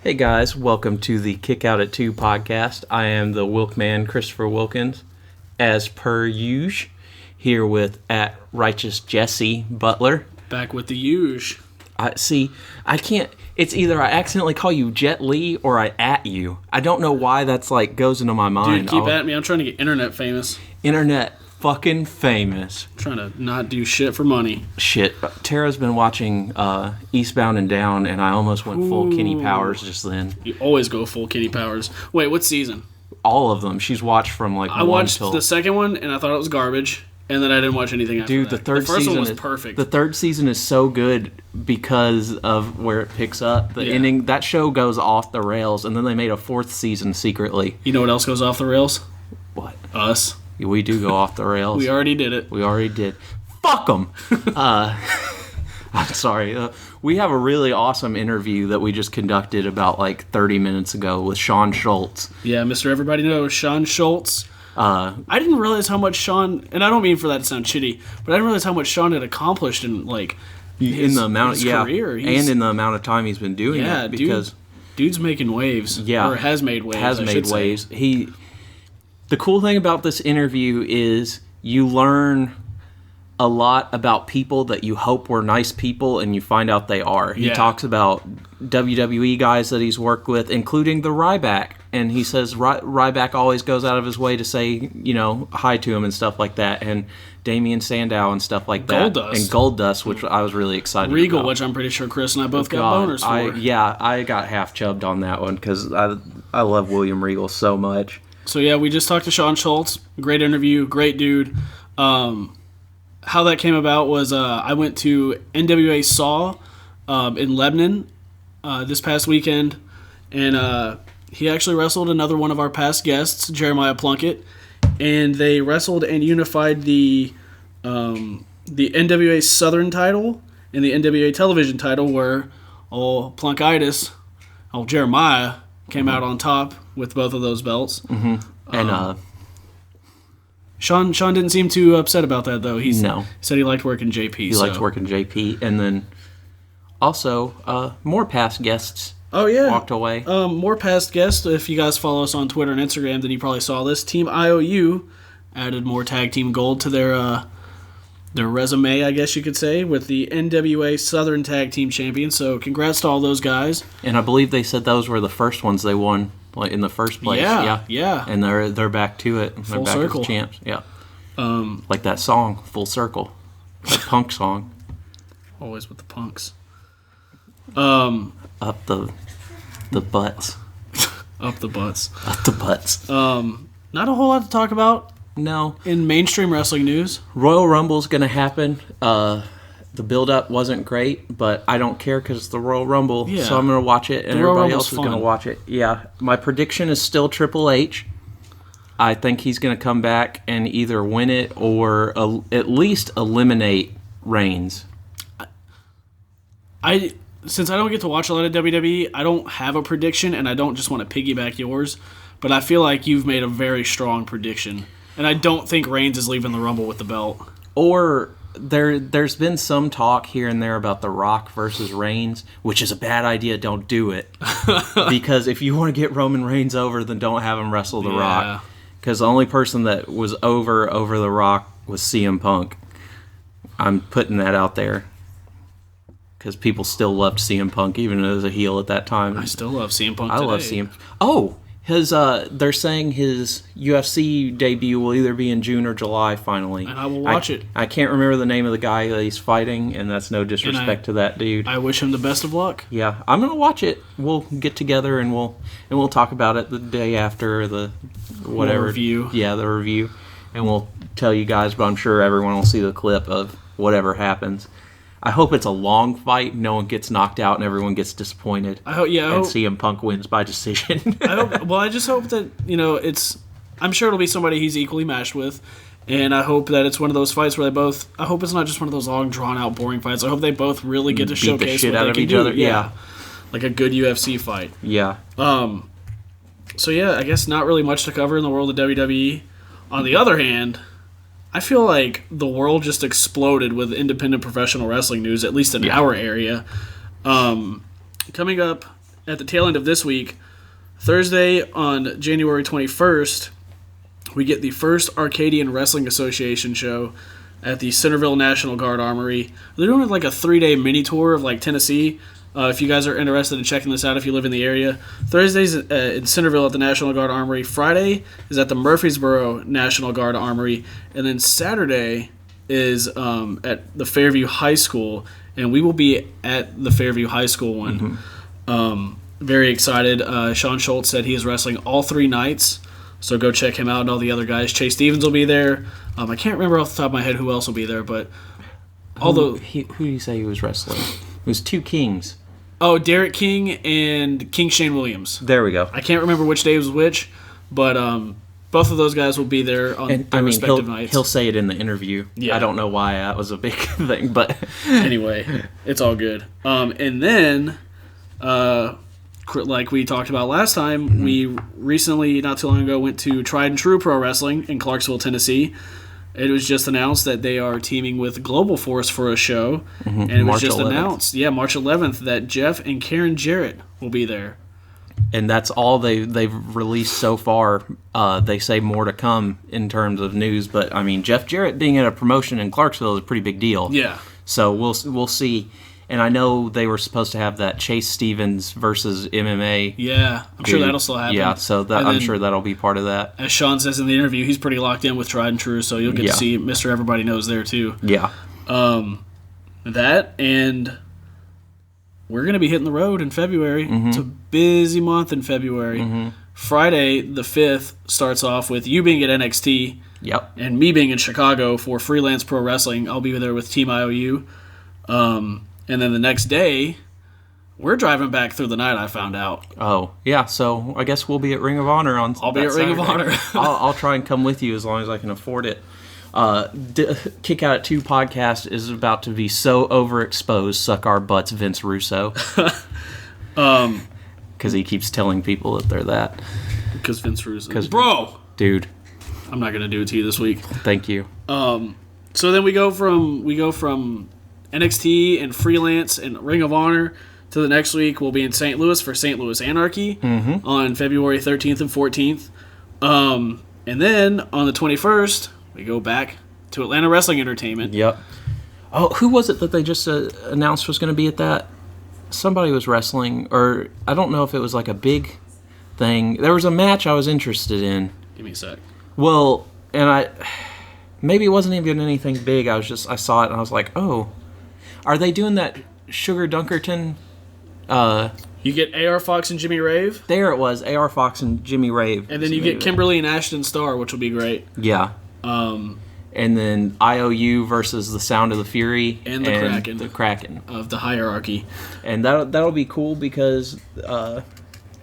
Hey guys, welcome to the Kick Out at 2 podcast. I am the Wilkman, Christopher Wilkins, as per usual, here with at Righteous Jesse Butler. Back with the usual. I can't, it's either I accidentally call you Jet Li or I at you. I don't know why that's goes into my mind. Dude, keep at me. I'm trying to get internet famous. Internet fucking famous. I'm trying to not do shit for money. Shit. Tara's been watching Eastbound and Down, and I almost went full Kenny Powers just then. You always go full Kenny Powers. Wait, what season? All of them. She's watched from I watched the second one, and I thought it was garbage, and then I didn't watch anything after Dude, that. the third first season one was is perfect. The third season is so good because of where it picks up. The ending, that show goes off the rails, and then they made a fourth season secretly. You know what else goes off the rails? What? Us. We do go off the rails. We already did it. We already did. Fuck them! I'm sorry. We have a really awesome interview that we just conducted about 30 minutes ago with Shawn Schultz. Yeah, Mr. Everybody Knows, Shawn Schultz. I didn't realize how much Shawn, and I don't mean for that to sound shitty, but I didn't realize how much Shawn had accomplished in his career. And in the amount of time he's been doing it. Because dude's making waves. Yeah. Or has made waves. The cool thing about this interview is you learn a lot about people that you hope were nice people, and you find out they are. He talks about WWE guys that he's worked with, including the Ryback, and he says Ryback always goes out of his way to say, hi to him and stuff like that, and Damian Sandow and stuff like that. And Goldust, which I was really excited about. Regal, which I'm pretty sure Chris and I both got boners for. I got half chubbed on that one because I love William Regal so much. So yeah, we just talked to Shawn Schultz. Great interview, great dude. How that came about was I went to NWA Saw in Lebanon this past weekend, and he actually wrestled another one of our past guests, Jeremiah Plunkett, and they wrestled and unified the NWA Southern title and the NWA Television title, where old Plunkitis, old Jeremiah, came out on top with both of those belts. Mm-hmm. And Shawn didn't seem too upset about that, though. He said he liked working JP. He liked working JP. And then also more past guests walked away. More past guests. If you guys follow us on Twitter and Instagram, then you probably saw this. Team IOU added more tag team gold to their resume, I guess you could say, with the NWA Southern Tag Team Champions. So congrats to all those guys. And I believe they said those were the first ones they won in the first place. Yeah. And they're back to it. They're Full back circle. as champs. Yeah. Like that song, Full Circle. That punk song. Always with the punks. Up the butts. Up the butts. Up the butts. Not a whole lot to talk about. No. In mainstream wrestling news. Royal Rumble's going to happen. The build-up wasn't great, but I don't care because it's the Royal Rumble, so I'm going to watch it, and everybody else is going to watch it. Yeah, my prediction is still Triple H. I think he's going to come back and either win it or at least eliminate Reigns. Since I don't get to watch a lot of WWE, I don't have a prediction, and I don't just want to piggyback yours, but I feel like you've made a very strong prediction, and I don't think Reigns is leaving the Rumble with the belt. Or there's been some talk here and there about The Rock versus Reigns, which is a bad idea. Don't do it. Because if you want to get Roman Reigns over, then don't have him wrestle The Rock. Because the only person that was over The Rock was CM Punk. I'm putting that out there. Because people still loved CM Punk, even as a heel at that time. I still love CM Punk today. I love CM Punk. Oh! They're saying his UFC debut will either be in June or July, finally. And I will watch it. I can't remember the name of the guy that he's fighting, and that's no disrespect to that dude. I wish him the best of luck. Yeah, I'm going to watch it. We'll get together, and we'll talk about it the day after the whatever. Review. Yeah, the review. And we'll tell you guys, but I'm sure everyone will see the clip of whatever happens. I hope it's a long fight, no one gets knocked out, and everyone gets disappointed. I hope CM Punk wins by decision. I just hope that, I'm sure it'll be somebody he's equally matched with, and I hope that it's one of those fights where I hope it's not just one of those long, drawn-out, boring fights. I hope they both really get to showcase the shit what out they of can each do. other. Yeah. Like a good UFC fight. Yeah. So yeah, I guess not really much to cover in the world of WWE. On the other hand, I feel like the world just exploded with independent professional wrestling news, at least in our area. Coming up at the tail end of this week, Thursday on January 21st, we get the first Arcadian Wrestling Association show at the Centerville National Guard Armory. They're doing like a 3-day mini tour of like Tennessee. If you guys are interested in checking this out, if you live in the area, Thursday's in Centerville at the National Guard Armory. Friday is at the Murfreesboro National Guard Armory, and then Saturday is at the Fairview High School, and we will be at the Fairview High School one. Very excited. Shawn Schultz said he is wrestling all 3 nights, so go check him out and all the other guys. Chase Stevens will be there. I can't remember off the top of my head who else will be there, but who do you say he was wrestling? It was 2 Kings. Oh, Derek King and King Shane Williams. There we go. I can't remember which day was which, but both of those guys will be there on their respective nights. He'll say it in the interview. Yeah. I don't know why that was a big thing, but anyway, it's all good. And then, like we talked about last time, we recently, not too long ago, went to Tried and True Pro Wrestling in Clarksville, Tennessee. It was just announced that they are teaming with Global Force for a show, and it was March just 11th. Announced, March 11th, that Jeff and Karen Jarrett will be there. And that's all they've released so far. They say more to come in terms of news, but I mean, Jeff Jarrett being at a promotion in Clarksville is a pretty big deal. Yeah. So we'll see. And I know they were supposed to have that Chase Stevens versus MMA. Yeah, I'm sure that'll still happen. Yeah, so I'm sure that'll be part of that. As Shawn says in the interview, he's pretty locked in with Tried and True, so you'll get to see Mr. Everybody Knows there too. Yeah. That, and we're going to be hitting the road in February. It's a busy month in February. Friday, the 5th, starts off with you being at NXT. Yep. And me being in Chicago for Freelance Pro Wrestling. I'll be there with Team IOU. And then the next day, we're driving back through the night, I found out. Oh, yeah, so I guess we'll be at Ring of Honor on I'll be at Ring of Honor. I'll try and come with you as long as I can afford it. Kick Out at 2 podcast is about to be so overexposed, suck our butts, Vince Russo. Because he keeps telling people that they're that. Because Vince Russo. Bro! Dude. I'm not going to do it to you this week. Thank you. So then we go from NXT and Freelance and Ring of Honor to the next week. We'll be in St. Louis for St. Louis Anarchy on February 13th and 14th. And then on the 21st, we go back to Atlanta Wrestling Entertainment. Yep. Oh, who was it that they just announced was going to be at that? Somebody was wrestling, or I don't know if it was like a big thing. There was a match I was interested in. Give me a sec. Well, and maybe it wasn't even anything big. I saw it and I was like, oh, are they doing that Sugar Dunkerton? You get AR Fox and Jimmy Rave. There it was, AR Fox and Jimmy Rave. And then you get Kimberly and Ashton Starr, which will be great. Yeah. And then IOU versus the Sound of the Fury and the Kraken of the hierarchy. And that'll be cool because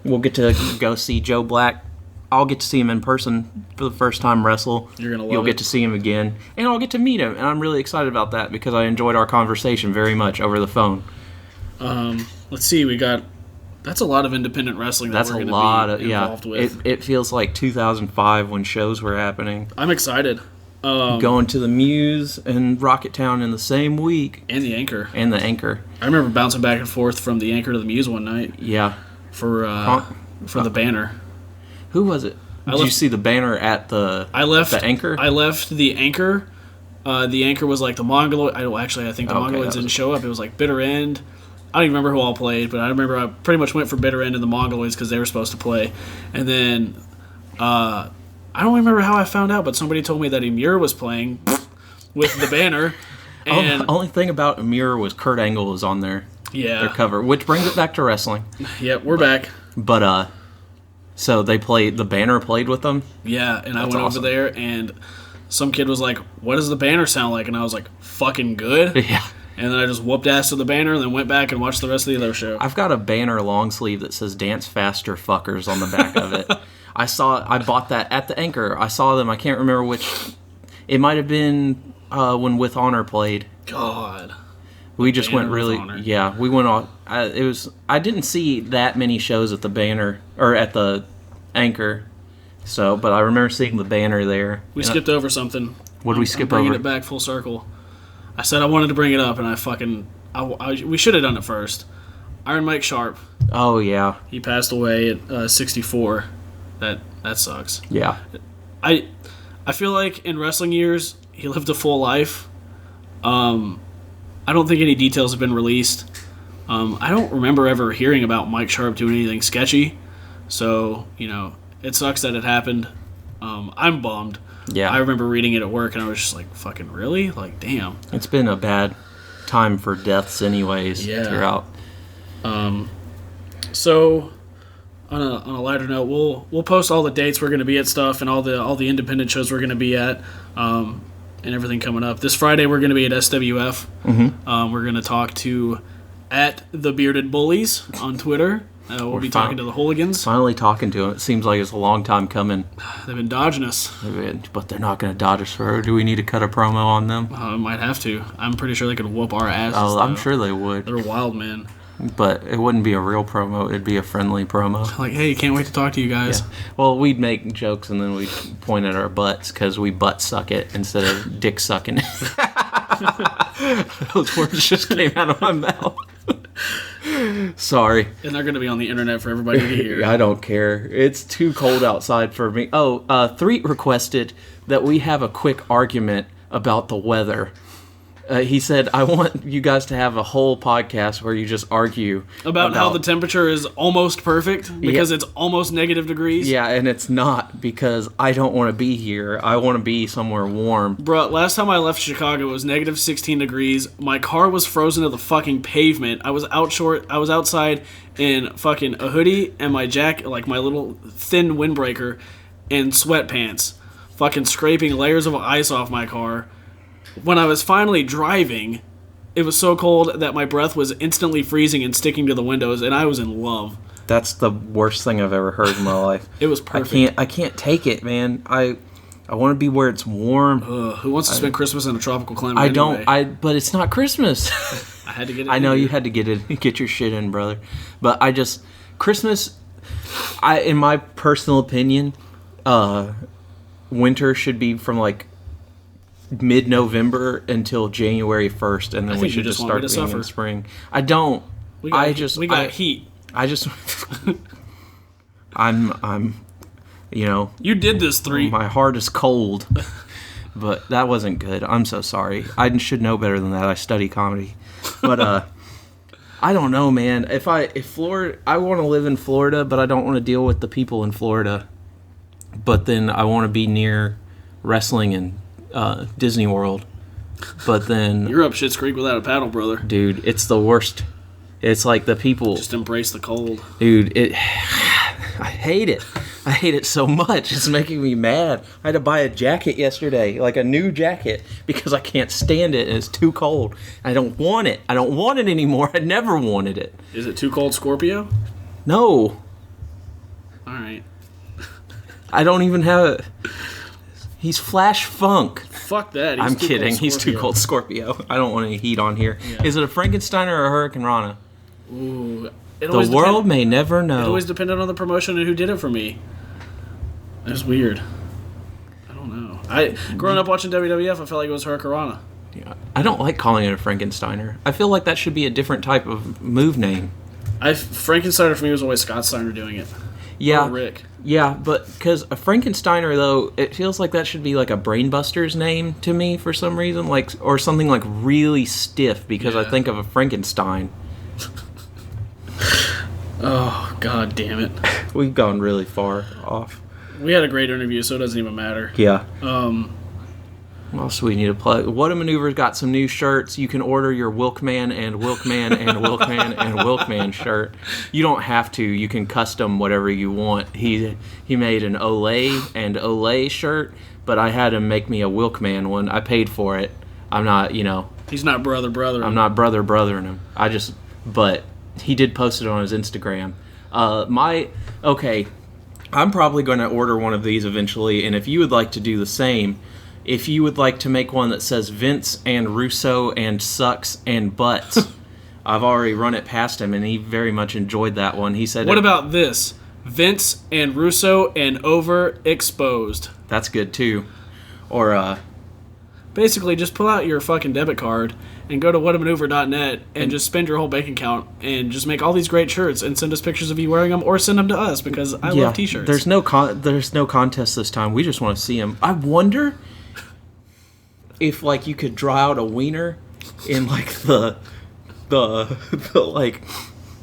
we'll get to go see Joe Black. I'll get to see him in person for the first time wrestle. You're gonna love You'll it. get to see him again, and I'll get to meet him, and I'm really excited about that because I enjoyed our conversation very much over the phone. Let's see, that's a lot of independent wrestling. That's we're a gonna lot be of involved with. It feels like 2005 when shows were happening. I'm excited. Going to the Muse and Rocket Town in the same week, And the Anchor. I remember bouncing back and forth from the Anchor to the Muse one night. Yeah. For the Banner. Who was it? Did you see the Banner at the Anchor? I left the Anchor. The Anchor was like the Mongoloid. I think the Mongoloids didn't show up. It was like Bitter End. I don't even remember who all played, but I remember I pretty much went for Bitter End and the Mongoloids because they were supposed to play. And then I don't remember how I found out, but somebody told me that Emir was playing with the Banner. And the only thing about Emir was Kurt Angle was on there. Yeah. Their cover, which brings it back to wrestling. Yep, we're back. But so the Banner played with them. Yeah, and I went over there, and some kid was like, "What does the Banner sound like?" And I was like, "Fucking good." Yeah. And then I just whooped ass to the Banner, and then went back and watched the rest of the other show. I've got a Banner long sleeve that says "Dance Faster, Fuckers" on the back of it. I bought that at the Anchor. I saw them. I can't remember which. It might have been when With Honor played. God. We just went really. Honor. Yeah, we went on. I didn't see that many shows at the Banner or at the Anchor. So, but I remember seeing the Banner there. We skipped over something. What did we skip bringing over? It back full circle. I said I wanted to bring it up, and we should have done it first. Iron Mike Sharp. Oh, yeah. He passed away at 64. That sucks. Yeah. I feel like in wrestling years, he lived a full life. I don't think any details have been released. I don't remember ever hearing about Mike Sharp doing anything sketchy. So, it sucks that it happened. I'm bummed. Yeah. I remember reading it at work, and I was just like, fucking really? Like, damn. It's been a bad time for deaths anyways throughout. So, on a lighter note, we'll post all the dates we're going to be at stuff and all the independent shows we're going to be at and everything coming up. This Friday, we're going to be at SWF. Mm-hmm. We're going to talk to @TheBeardedBullies on Twitter. We'll be talking to the hooligans. Finally talking to them. It seems like it's a long time coming. They've been dodging us. But they're not going to dodge us forever. Do we need to cut a promo on them? Might have to. I'm pretty sure they could whoop our asses. Oh, I'm sure they would. They're wild, man. But it wouldn't be a real promo. It'd be a friendly promo. Like, hey, can't wait to talk to you guys. Yeah. Well, we'd make jokes and then we'd point at our butts because we butt suck it instead of dick sucking it. Those words just came out of my mouth. Sorry. And they're going to be on the internet for everybody to hear. I don't care. It's too cold outside for me. Oh, Threet requested that we have a quick argument about the weather. He said, I want you guys to have a whole podcast where you just argue about how the temperature is almost perfect because it's almost negative degrees. Yeah, and it's not because I don't want to be here. I want to be somewhere warm. Bro, last time I left Chicago, it was negative 16 degrees. My car was frozen to the fucking pavement. I was outside in fucking a hoodie and my jacket, like my little thin windbreaker, and sweatpants, fucking scraping layers of ice off my car. When I was finally driving, it was so cold that my breath was instantly freezing and sticking to the windows, and I was in love. That's the worst thing I've ever heard in my life. It was perfect. I can't take it, man. I want to be where it's warm. Who wants to spend Christmas in a tropical climate? I anyway? don't. But it's not Christmas. I had to get it. I know you had to get your shit in, brother. But Christmas. In my personal opinion, winter should be from like mid-November until January 1st, and then we should just start being in spring. I don't. We got heat. I just. I'm. You did this, Threet. My heart is cold. But that wasn't good. I'm so sorry. I should know better than that. I study comedy. But I don't know, man. If Florida, I want to live in Florida, but I don't want to deal with the people in Florida. But then I want to be near wrestling and Disney World. But then you're up Schitt's Creek without a paddle, brother. Dude, it's the worst. It's like the people just embrace the cold. Dude, I hate it. I hate it so much. It's making me mad. I had to buy a jacket yesterday, like a new jacket, because I can't stand it and it's too cold. I don't want it. I don't want it anymore. I never wanted it. Is it too cold, Scorpio? No. All right. I don't even have it. He's Flash Funk. Fuck that. I'm kidding. He's too cold, Scorpio. I don't want any heat on here. Yeah. Is it a Frankensteiner or a Hurricane Rana? Ooh. The world may never know. It always depended on the promotion and who did it for me. That's weird. I don't know. Growing up watching WWF, I felt like it was Hurricane Rana. Yeah. I don't like calling it a Frankensteiner. I feel like that should be a different type of move name. Frankensteiner for me was always Scott Steiner doing it. Yeah. Or Rick. Yeah, but because a Frankensteiner, though, it feels like that should be like a Brainbusters name to me for some reason, or something like really stiff because I think of a Frankenstein. Oh, god damn it. We've gone really far off. We had a great interview, so it doesn't even matter. Yeah. What else do we need to plug? What a Maneuver's got some new shirts. You can order your Wilkman and Wilkman and Wilkman and Wilkman shirt. You don't have to. You can custom whatever you want. He made an Olay and Olay shirt, but I had him make me a Wilkman one. I paid for it. I'm not, He's not brother. I'm not brothering him. But he did post it on his Instagram. I'm probably going to order one of these eventually, and if you would like to do the same, if you would like to make one that says Vince and Russo and Sucks and Butts, I've already run it past him, and he very much enjoyed that one. He said, what about this? Vince and Russo and Overexposed. That's good, too. Or, basically just pull out your fucking debit card and go to whatamaneuver.net and just spend your whole bank account and just make all these great shirts and send us pictures of you wearing them, or send them to us because I love t-shirts. There's no contest this time. We just want to see them. I wonder if like you could draw out a wiener in like the like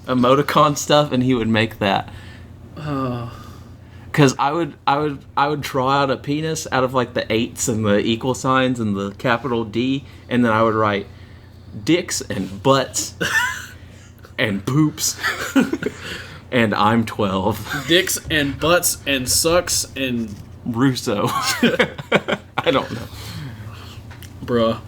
emoticon stuff, and he would make that. Because I would draw out a penis out of like the 8s and the equal signs and the capital D, and then I would write dicks and butts and poops and I'm 12. Dicks and butts and sucks and Russo. I don't know. Bruh.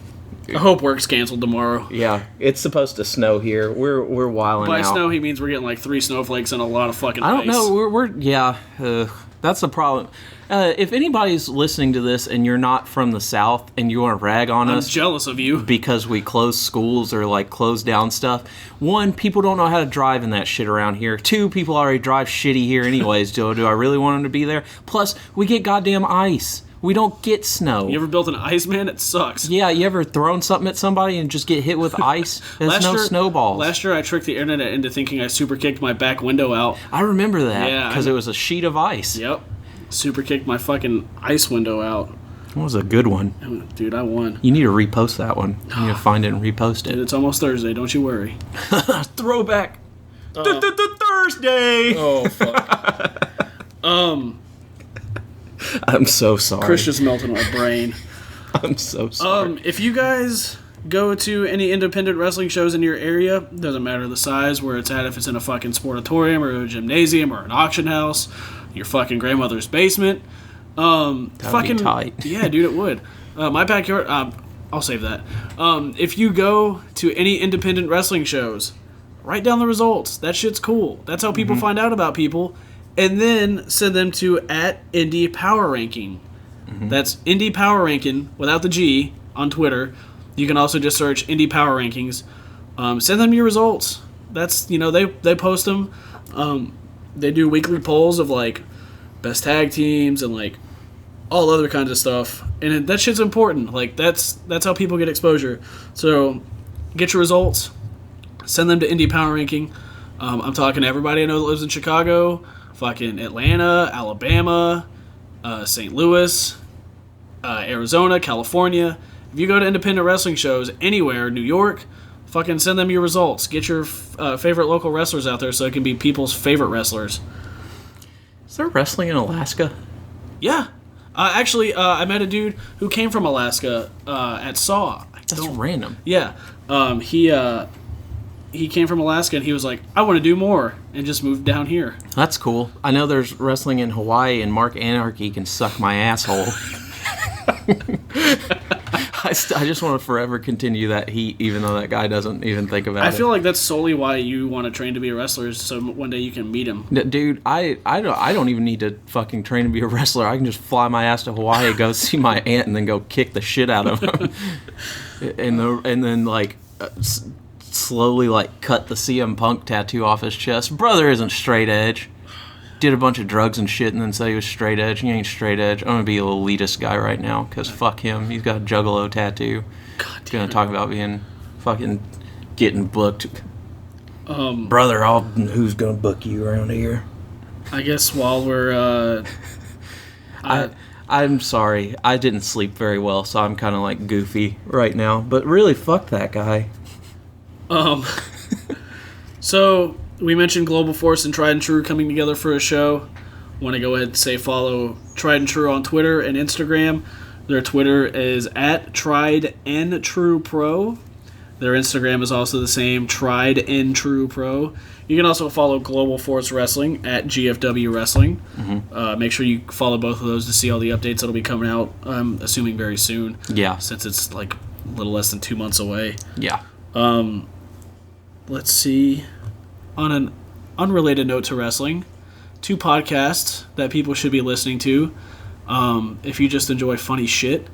I hope work's canceled tomorrow. Yeah, it's supposed to snow here. We're wilding out. By snow, he means we're getting like 3 snowflakes and a lot of fucking ice. I don't know. That's the problem. If anybody's listening to this and you're not from the South and you want to rag on us, I'm jealous of you because we close schools or like close down stuff. 1, people don't know how to drive in that shit around here. 2, people already drive shitty here anyways. Do I really want them to be there? Plus, we get goddamn ice. We don't get snow. You ever built an Iceman? It sucks. Yeah, you ever thrown something at somebody and just get hit with ice? There's no snowballs. Last year, I tricked the internet into thinking I super kicked my back window out. I remember that because it was a sheet of ice. Yep. Super kicked my fucking ice window out. That was a good one. Dude, I won. You need to repost that one. You need to find it and repost it. Dude, it's almost Thursday. Don't you worry. Throwback. Thursday. Oh, fuck. I'm so sorry. Chris just melted my brain. I'm so sorry. If you guys go to any independent wrestling shows in your area, doesn't matter the size, where it's at, if it's in a fucking sportatorium or a gymnasium or an auction house, your fucking grandmother's basement. That'd be tight. Yeah, dude, it would. My backyard, I'll save that. If you go to any independent wrestling shows, write down the results. That shit's cool. That's how people find out about people. And then send them to @Indie Power Ranking. That's Indie Power Ranking without the G on Twitter. You can also just search Indie Power Rankings. Send them your results. That's, they post them. They do weekly polls of like best tag teams and like all other kinds of stuff. And that shit's important. Like that's how people get exposure. So get your results. Send them to Indie Power Ranking. I'm talking to everybody I know that lives in Chicago, fucking Atlanta, Alabama, St. Louis, Arizona, California. If you go to independent wrestling shows anywhere, New York, fucking send them your results. Get your favorite local wrestlers out there so it can be people's favorite wrestlers. Is there wrestling in Alaska? Yeah. Actually, I met a dude who came from Alaska at Saw. That's random. Yeah. He came from Alaska and he was like, I want to do more, and just moved down here. That's cool. I know there's wrestling in Hawaii, and Mark Anarchy can suck my asshole. I just want to forever continue that heat, even though that guy doesn't even think about it. I feel like that's solely why you want to train to be a wrestler, is so one day you can meet him. Dude, I don't even need to fucking train to be a wrestler. I can just fly my ass to Hawaii, go see my aunt, and then go kick the shit out of him. and then like slowly like cut the CM Punk tattoo off his chest. Brother isn't straight edge. Did a bunch of drugs and shit and then said he was straight edge. He ain't straight edge. I'm gonna be a little elitist guy right now because fuck him. He's got a juggalo tattoo. God damn. Gonna talk about being fucking getting booked. Brother, who's gonna book you around here? I guess while we're I'm sorry. I didn't sleep very well, so I'm kind of like goofy right now. But really, fuck that guy. So we mentioned Global Force and Tried and True coming together for a show. Want to go ahead and say follow Tried and True on Twitter and Instagram. Their Twitter is @TriedNTruePro. Their Instagram is also the same, TriedNTruePro. You can also follow Global Force Wrestling @GFW Wrestling. Make sure you follow both of those to see all the updates that'll be coming out, I'm assuming very soon. Yeah. Since it's like a little less than 2 months away. Yeah. Let's see. On an unrelated note to wrestling, 2 podcasts that people should be listening to if you just enjoy funny shit.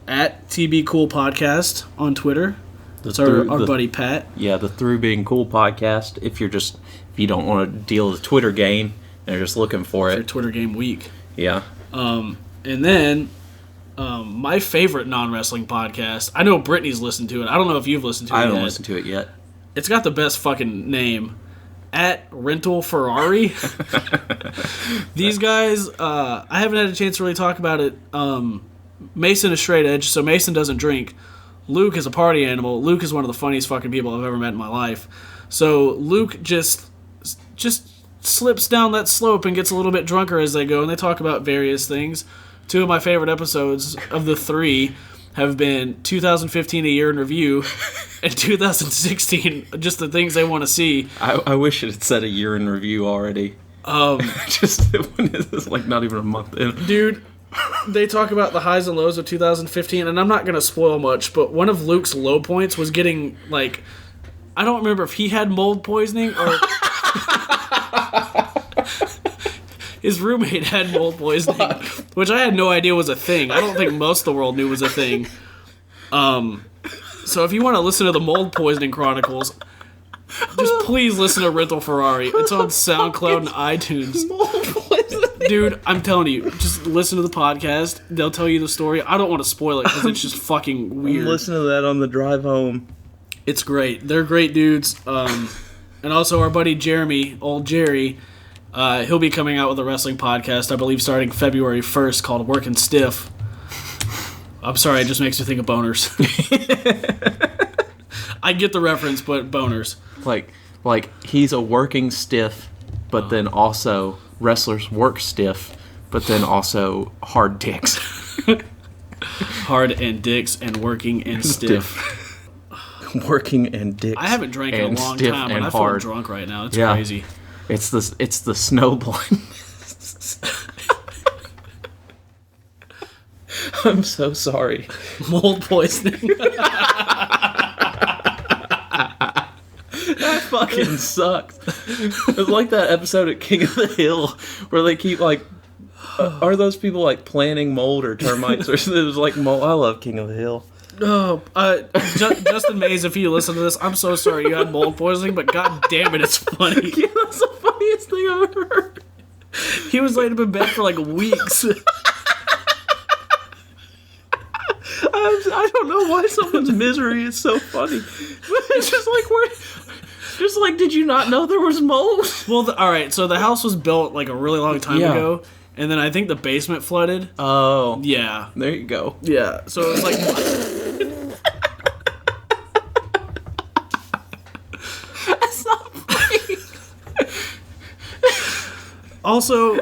@TB Cool Podcast on Twitter. That's our buddy Pat. Yeah, the Through Being Cool podcast. If you don't want to deal with Twitter game and you're just looking for it. For Twitter game week. Yeah. And then My favorite non-wrestling podcast. I know Brittany's listened to it. I don't know if you've listened to it yet. I haven't listened to it yet. It's got the best fucking name. At Rental Ferrari. These guys, I haven't had a chance to really talk about it. Mason is straight edge, so Mason doesn't drink. Luke is a party animal. Luke is one of the funniest fucking people I've ever met in my life. So Luke just slips down that slope and gets a little bit drunker as they go, and they talk about various things. 2 of my favorite episodes of the 3 have been 2015 A Year in Review and 2016 just the things they want to see. I wish it had said A Year in Review already. Just when it's like not even a month in. Dude, they talk about the highs and lows of 2015, and I'm not going to spoil much, but one of Luke's low points was getting, like, I don't remember if he had mold poisoning or his roommate had mold poisoning, which I had no idea was a thing. I don't think most of the world knew was a thing. So if you want to listen to the Mold Poisoning Chronicles, just please listen to Rental Ferrari. It's on SoundCloud and iTunes. Mold poisoning. Dude, I'm telling you, just listen to the podcast. They'll tell you the story. I don't want to spoil it because it's just fucking weird. Listen to that on the drive home. It's great. They're great dudes. And also our buddy Jeremy, old Jerry, he'll be coming out with a wrestling podcast, I believe, starting February 1st called Workin' Stiff. I'm sorry, it just makes me think of boners. I get the reference, but boners. Like he's a working stiff, but then also wrestlers work stiff, but then also hard dicks. Hard and dicks and working and stiff. Working and dicks. I haven't drank in a long time, but I feel drunk right now. It's crazy. It's the snow blindness. I'm so sorry. Mold poisoning. That fucking sucks. It's like that episode at King of the Hill where they keep like, are those people like planting mold or termites or something? It was like mold. I love King of the Hill. Oh, Justin Mays, if you listen to this, I'm so sorry you had mold poisoning, but god damn it, it's funny. Yeah, that's the funniest thing I've ever heard. He was laid up in bed for like weeks. I don't know why someone's misery is so funny. It's just like, did you not know there was mold? Well, alright, so the house was built like a really long time ago, and then I think the basement flooded. Oh. Yeah. There you go. Yeah, so it was like... That's not funny. Also...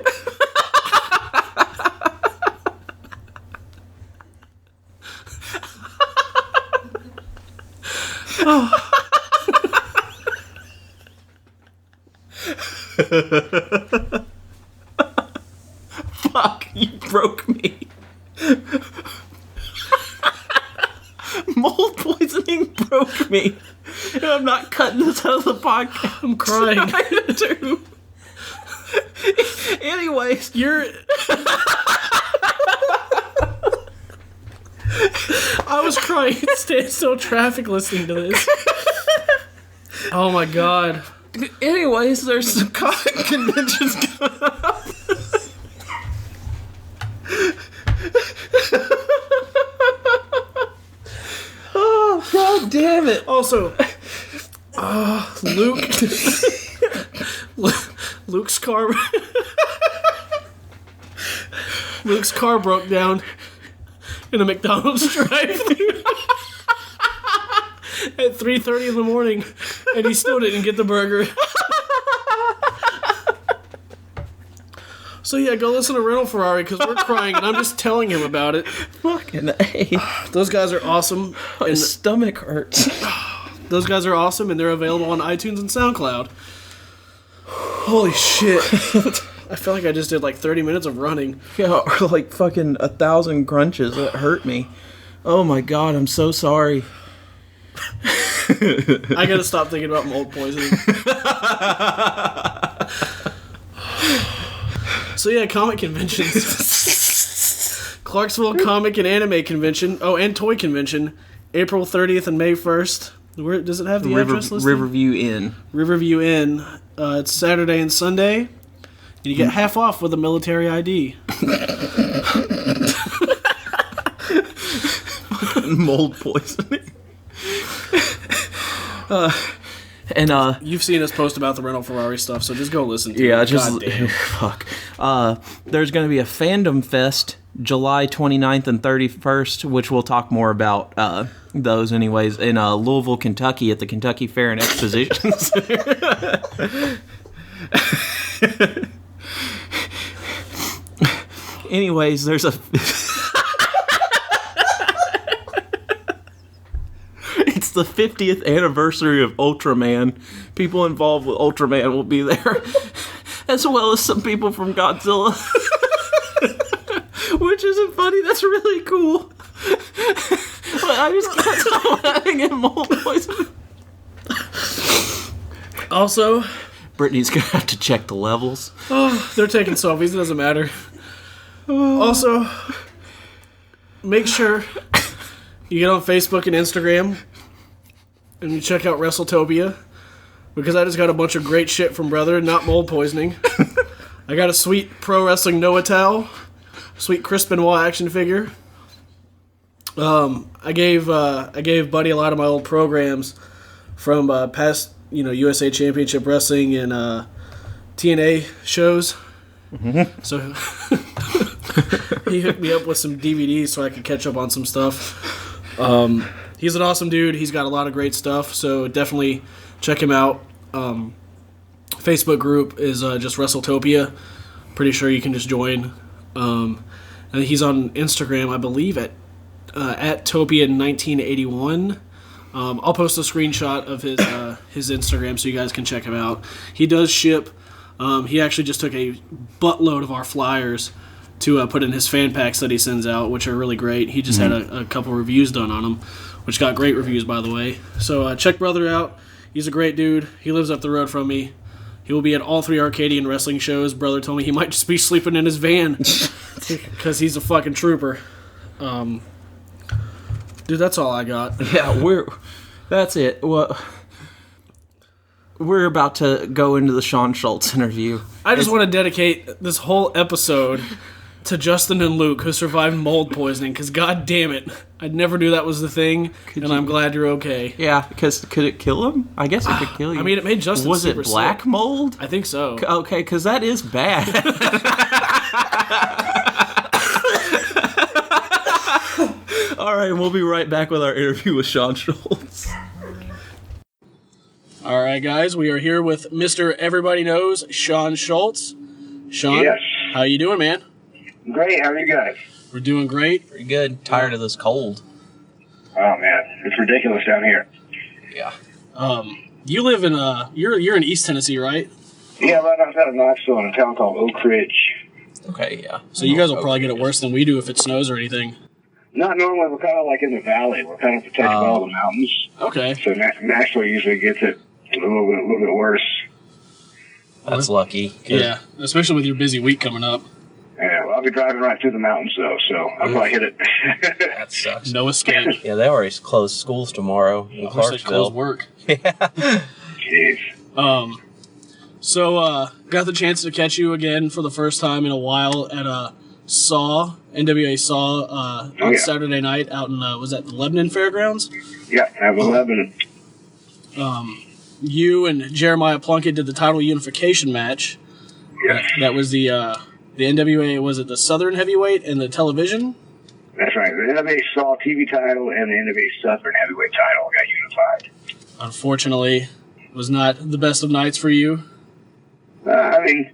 Fuck, you broke me. Mold poisoning broke me. And I'm not cutting this out of the podcast. I'm crying. Too. Anyways, I was crying in standstill traffic listening to this. Oh my god. Anyways, there's some comic conventions coming up. Oh, god damn it. Also, Luke's car broke down in a McDonald's drive-thru at 3:30 in the morning, and he still didn't get the burger. So yeah, go listen to Rental Ferrari because we're crying, and I'm just telling him about it. Fucking A. Those guys are awesome. My stomach hurts. Those guys are awesome, and they're available on iTunes and SoundCloud. Holy shit. I feel like I just did like 30 minutes of running. Yeah, or like fucking 1,000 crunches. That hurt me. Oh my god, I'm so sorry. I gotta stop thinking about mold poisoning. So yeah, comic conventions. Clarksville Comic and Anime Convention. Oh, and Toy Convention. April 30th and May 1st. Where does it have the address listed? Riverview Inn. Riverview Inn. It's Saturday and Sunday. And you get half off with a military ID. mold poisoning. And you've seen us post about the rental Ferrari stuff, so just go listen to it. Yeah, just Goddamn. fuck. There's going to be a Fandom Fest July 29th and 31st, which we'll talk more about those anyways, in Louisville, Kentucky at the Kentucky Fair and Exposition Center. Anyways, there's a... It's the 50th anniversary of Ultraman. People involved with Ultraman will be there, as well as some people from Godzilla. Which isn't funny, that's really cool. But I just can't stop laughing at mold poisoning. Also, Brittany's gonna have to check the levels. oh, they're taking selfies, it doesn't matter. Also, make sure you get on Facebook and Instagram and you check out WrestleTopia, because I just got a bunch of great shit from brother, not mold poisoning. I got a sweet Pro Wrestling Noah towel, sweet Chris Benoit action figure. I gave Buddy a lot of my old programs from past, USA Championship Wrestling and TNA shows. Mm-hmm. So he hooked me up with some DVDs so I could catch up on some stuff. He's an awesome dude. He's got a lot of great stuff, so definitely check him out. Facebook group is just WrestleTopia. Pretty sure you can just join. And he's on Instagram, I believe, at Topia1981. I'll post a screenshot of his Instagram so you guys can check him out. He does ship. He actually just took a buttload of our flyers to put in his fan packs that he sends out, which are really great. He just had a couple reviews done on them, which got great reviews, by the way. So check brother out. He's a great dude. He lives up the road from me. He will be at all 3 Arcadian wrestling shows. Brother told me he might just be sleeping in his van because he's a fucking trooper. Dude, that's all I got. Yeah, that's it. Well, we're about to go into the Shawn Schultz interview. I just want to dedicate this whole episode to Justin and Luke, who survived mold poisoning, because god damn it, I never knew that was the thing, I'm glad you're okay. Yeah, because could it kill him? I guess it could kill you. I mean, it made Justin Was super it black sick. mold? I think so. Okay, because that is bad. All right, we'll be right back with our interview with Shawn Schultz. All right, guys, we are here with Mr. Everybody Knows, Shawn Schultz. Shawn, yes. How you doing, man? Great. How are you guys? We're doing great. Pretty good. Tired of this cold. Oh man, it's ridiculous down here. Yeah. You live in you're in East Tennessee, right? Yeah, right outside of Knoxville in a town called Oak Ridge. Okay, yeah. So you guys will probably get it worse than we do if it snows or anything. Not normally. We're kind of like in the valley. We're kind of protected by all the mountains. Okay. So Nashville usually gets it a little bit worse. That's lucky. Yeah, especially with your busy week coming up. Yeah, well, I'll be driving right through the mountains though, so I'll probably hit it. That sucks. No escape. Yeah, they already closed schools tomorrow in Clarksville. Close work. Jeez. So got the chance to catch you again for the first time in a while at NWA Saw on Saturday night out in was that the Lebanon Fairgrounds? Yeah, I have 11. You and Jeremiah Plunkett did the title unification match. Yes. That was the NWA, was it the Southern Heavyweight and the television? That's right. The NWA Saw TV title and the NWA Southern Heavyweight title got unified. Unfortunately, it was not the best of nights for you. I mean,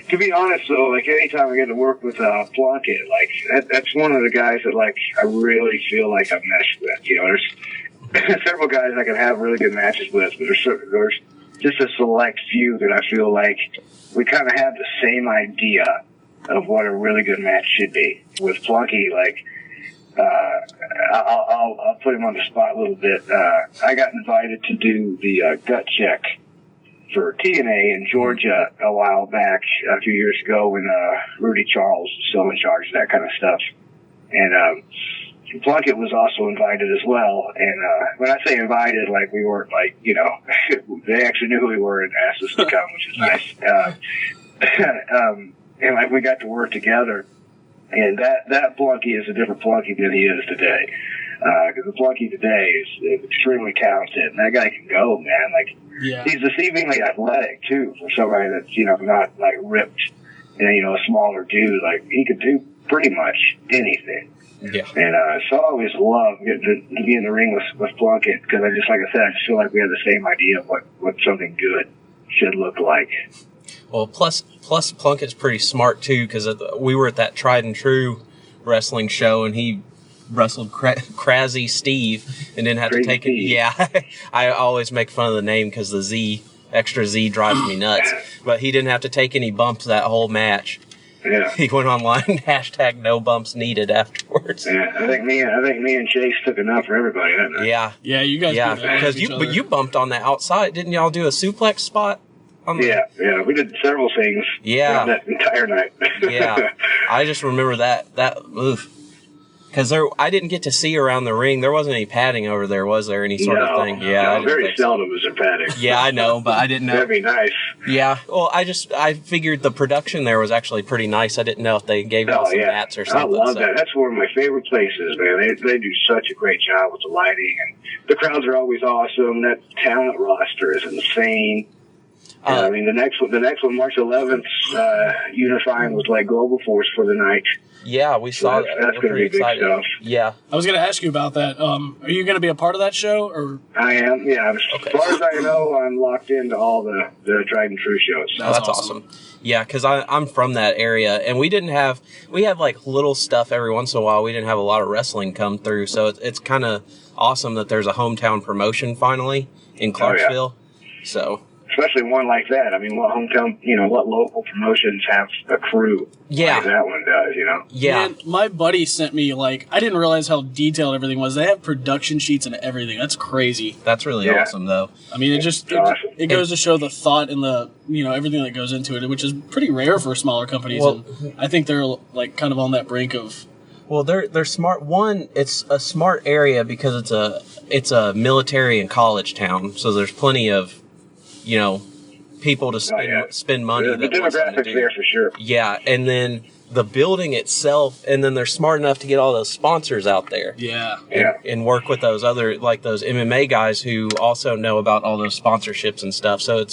to be honest, though, like anytime I get to work with Plunkett, like that's one of the guys that like I really feel like I've meshed with. You know, there's several guys I can have really good matches with, but there's just a select few that I feel like we kind of have the same idea of what a really good match should be. With Plunkett, like I'll put him on the spot a little bit. I got invited to do the gut check for TNA in Georgia a while back, a few years ago, when Rudy Charles was still in charge of that kind of stuff. And Plunkett was also invited as well. And when I say invited, like we weren't like, you know, they actually knew who we were and asked us to come, which is nice. And like we got to work together. And that Plunkett is a different Plunkett than he is today. Because the Plunky today is extremely talented. And that guy can go, man. Like, he's deceivingly athletic, too, for somebody that's, not, like, ripped and, a smaller dude. Like, he could do pretty much anything. Yeah. And so I always love getting to be in the ring with Plunkett, because like I said, I just feel like we have the same idea of what something good should look like. Well, plus Plunkett's pretty smart, too, because we were at that Tried and True wrestling show, and he wrestled Crazy Steve and didn't have to take it. Yeah, I always make fun of the name because the extra Z drives me nuts. But he didn't have to take any bumps that whole match. Yeah. He went online, #no bumps needed afterwards. Yeah, I think me and Chase took enough for everybody, didn't it? Yeah. Yeah, you guys. Yeah, because you bumped on the outside, didn't y'all do a suplex spot? Yeah, we did several things. Yeah, that entire night. Yeah, I just remember that oof. Because I didn't get to see around the ring. There wasn't any padding over there, was there? Any sort of thing? Yeah, no, very seldom was there padding. Yeah, I know, but I didn't know. That'd be nice. Yeah, well, I figured the production there was actually pretty nice. I didn't know if they gave y'all some mats or something. I love that. That's one of my favorite places, man. They do such a great job with the lighting, and the crowds are always awesome. That talent roster is insane. I mean, the next one, March 11th, unifying with like Global Force for the night. Yeah, we saw that. That's going to be big stuff. Yeah. I was going to ask you about that. Are you going to be a part of that show? Or I am, yeah. As far as I know, I'm locked into all the Tried and True shows. That's awesome. Yeah, because I'm from that area, and we had like little stuff every once in a while. We didn't have a lot of wrestling come through, so it's kind of awesome that there's a hometown promotion finally in Clarksville. So. Especially one like that. I mean, what hometown, what local promotions have a crew like that one does, Yeah. Man, my buddy sent me, I didn't realize how detailed everything was. They have production sheets and everything. That's crazy. That's really awesome, though. I mean, it goes to show the thought and the, everything that goes into it, which is pretty rare for smaller companies. Well, and I think they're, kind of on that brink of... Well, they're smart. One, it's a smart area because it's a military and college town, so there's plenty of people to spend money. The demographics there for sure. Yeah, and then the building itself, and then they're smart enough to get all those sponsors out there. Yeah. And work with those other, those MMA guys who also know about all those sponsorships and stuff. So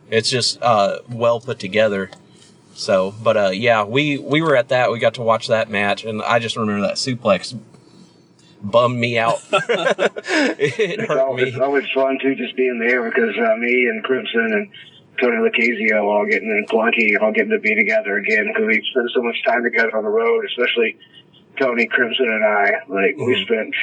it's just well put together. So, but we were at that. We got to watch that match, and I just remember that suplex bummed me out. It hurt me. It's always fun too, just being there, because me and Crimson and Tony Lucchesio and Plunky all getting to be together again, because we spent so much time together on the road, especially Tony, Crimson, and I. We spent.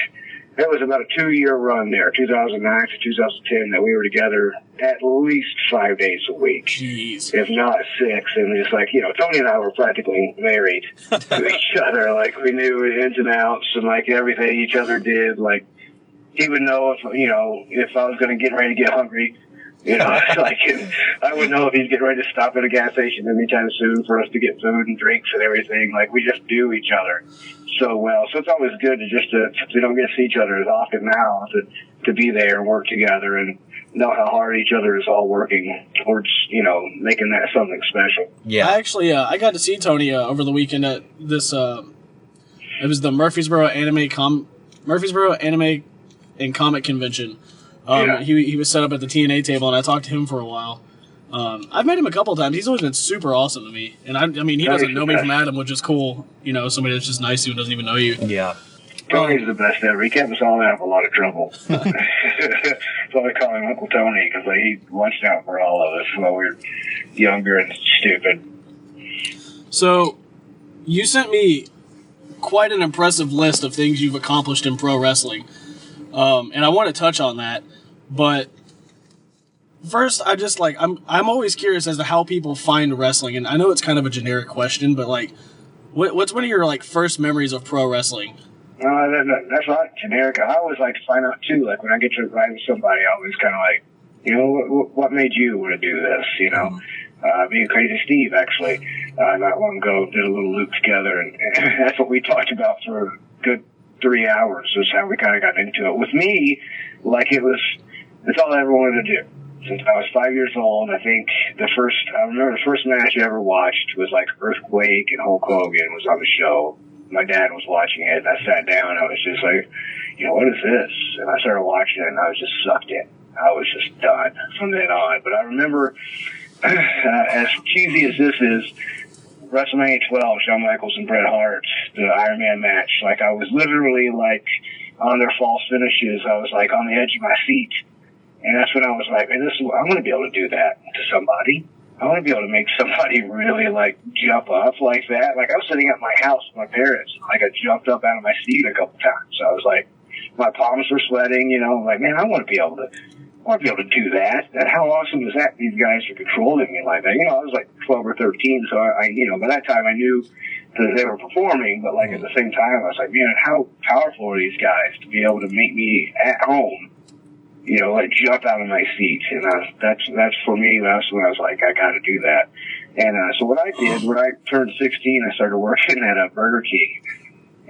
It was about a 2-year run there, 2009 to 2010, that we were together at least 5 days a week. Jeez. If not 6. And just Tony and I were practically married to each other. We knew ins and outs and everything each other did. He would know if I was going to get ready to get hungry. I would know if he's getting ready to stop at a gas station anytime soon for us to get food and drinks and everything. We just do each other so well. So it's always good since we don't get to see each other as often now, to be there and work together and know how hard each other is all working towards, making that something special. Yeah. I actually, I got to see Tony over the weekend at this, it was the Murfreesboro Anime and Comic Convention. He was set up at the TNA table, and I talked to him for a while. I've met him a couple times. He's always been super awesome to me. And I mean, he doesn't know me from Adam, which is cool. Somebody that's just nice who doesn't even know you. Yeah. Tony's the best ever. He kept us all out of a lot of trouble. So I call him Uncle Tony, because he watched out for all of us while we were younger and stupid. So, you sent me quite an impressive list of things you've accomplished in pro wrestling. And I want to touch on that, but first, I'm always curious as to how people find wrestling, and I know it's kind of a generic question, but what's one of your first memories of pro wrestling? That's not generic. I always like to find out too. When I get to ride with somebody, I always kind of what made you want to do this? Me and Crazy Steve actually not long ago did a little loop together, and that's what we talked about for a good 3 hours. Is how we kind of got into it. With me, it's all I ever wanted to do. Since I was 5 years old, I think I remember the first match I ever watched was Earthquake and Hulk Hogan was on the show. my dad was watching it, and I sat down, and I was just like, what is this? And I started watching it, and I was just sucked in. I was just done from then on. But I remember, as cheesy as this is, WrestleMania 12, Shawn Michaels and Bret Hart, the Iron Man match, like, I was literally, like, on their false finishes. I was, like, on the edge of my seat. And that's when I was like, man, I want to be able to do that to somebody. I want to be able to make somebody really, like, jump up like that. Like, I was sitting at my house with my parents, and, like, I jumped up out of my seat a couple times. So I was like, my palms were sweating, I'm like, man, I want to be able to do that. And how awesome is that? These guys are controlling me like that. I was like 12 or 13, so I by that time I knew that they were performing, but like at the same time, I was like, man, how powerful are these guys to be able to make me at home, like jump out of my seat. And that's for me, that's when I was like, I got to do that. And so what I did, when I turned 16, I started working at a Burger King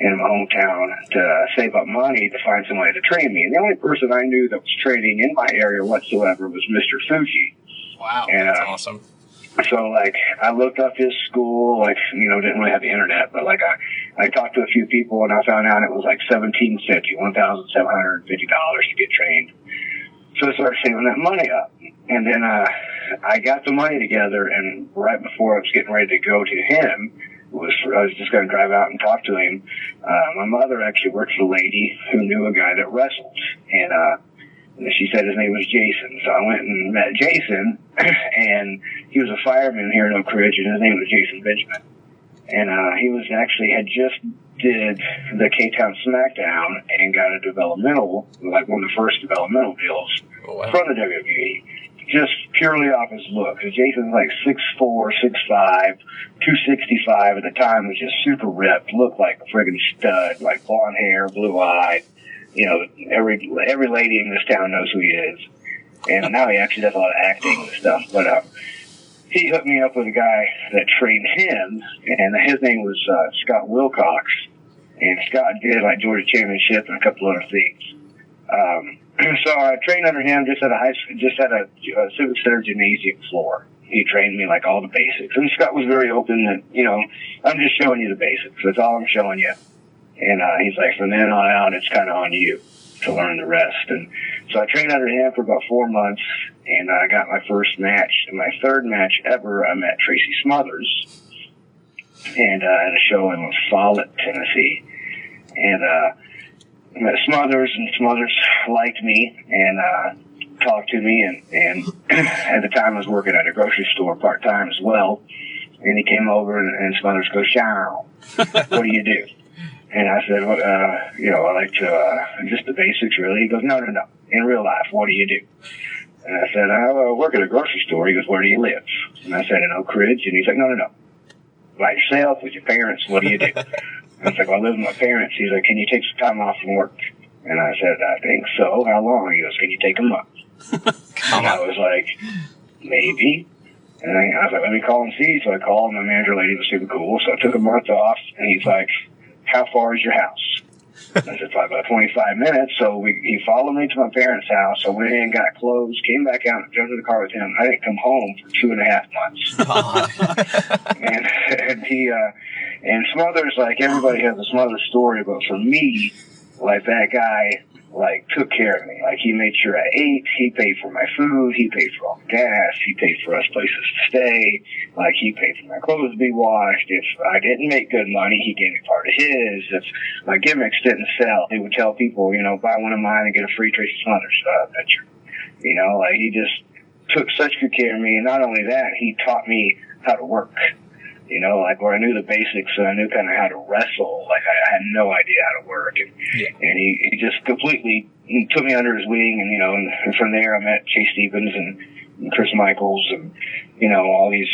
in my hometown to save up money to find somebody to train me. And the only person I knew that was training in my area whatsoever was Mr. Fuji. Wow, and, that's awesome. So, like, I looked up his school, like, didn't really have the internet, but, like, I talked to a few people, and I found out it was, like, $1,750 to get trained. So I started saving that money up. And then I got the money together, and right before I was getting ready to go to him, I was just going to drive out and talk to him. My mother actually worked for a lady who knew a guy that wrestled, and she said his name was Jason. So I went and met Jason, and he was a fireman here in Oak Ridge, and his name was Jason Benjamin. And he had just did the K-Town SmackDown and got a developmental, like one of the first developmental deals from the WWE. Just purely off his look. Jason's like 6'4", 6'5", 265 at the time, was just super ripped, looked like a friggin' stud, like blonde hair, blue eyed. Every lady in this town knows who he is. And now he actually does a lot of acting and stuff. But he hooked me up with a guy that trained him, and his name was Scott Wilcox. And Scott did like Georgia Championship and a couple other things. So I trained under him just at a Civic Center gymnasium floor. He trained me like all the basics. And Scott was very open that, I'm just showing you the basics. That's all I'm showing you. And he's like, from then on out, it's kind of on you to learn the rest. And so I trained under him for about 4 months, and I got my first match. And my third match ever, I met Tracy Smothers and at a show in Follett, Tennessee. And I met Smothers, and Smothers liked me and talked to me. And at the time, I was working at a grocery store part-time as well. And he came over, and Smothers goes, "Shawn, what do you do?" And I said, well, I like to, just the basics, really. He goes, no. In real life, what do you do? And I said, I work at a grocery store. He goes, where do you live? And I said, in Oak Ridge. And he's like, no. By yourself, with your parents, what do you do? And I was like, well, I live with my parents. He's like, can you take some time off from work? And I said, I think so. How long? He goes, can you take a month? And I was like, maybe. And I was like, let me call and see. So I called, and my manager lady was super cool. So I took a month off, and he's like, how far is your house? I said, probably about 25 minutes. So he followed me to my parents' house. I went in, got clothes, came back out, and jumped in the car with him. I didn't come home for 2.5 months. And Smothers, like, everybody has a Smothers story, but for me, like, that guy, like, took care of me. Like, he made sure I ate. He paid for my food. He paid for all the gas. He paid for us places to stay. Like, he paid for my clothes to be washed. If I didn't make good money, he gave me part of his. If my gimmicks didn't sell, he would tell people, buy one of mine and get a free Tracy Smothers picture. Like, he just took such good care of me. And not only that, he taught me how to work. Like where I knew the basics, and I knew kind of how to wrestle. Like I had no idea how to work, and he just completely took me under his wing, and from there I met Chase Stevens and Chris Michaels, and all these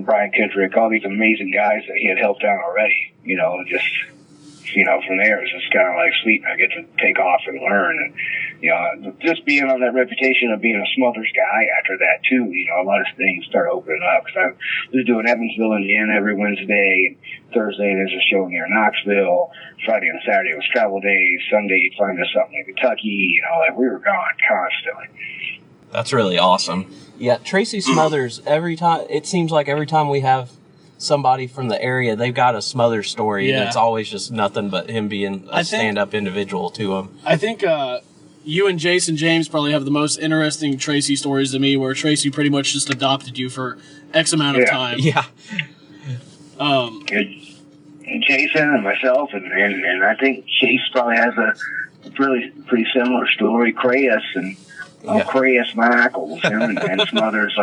Brian Kendrick, all these amazing guys that he had helped out already. From there it was just kind of like sweet. I get to take off and learn, and just being on that reputation of being a Smothers guy after that too. A lot of things started opening up because I was doing Evansville, Indiana every Wednesday. Thursday there's a show near Knoxville. Friday and Saturday was travel days. Sunday you'd find us something in Kentucky. Like we were gone constantly. That's really awesome. Yeah, Tracy Smothers. Every time it seems like every time we have somebody from the area, they've got a Smothers story, and Yeah. it's always just nothing but him being a stand-up individual to him. I think you and Jason James probably have the most interesting Tracy stories to me, where Tracy pretty much just adopted you for X amount of time. Yeah. And Jason and myself, and I think Chase probably has a pretty similar story. Crayus and Crayus Michaels, him and Smothers,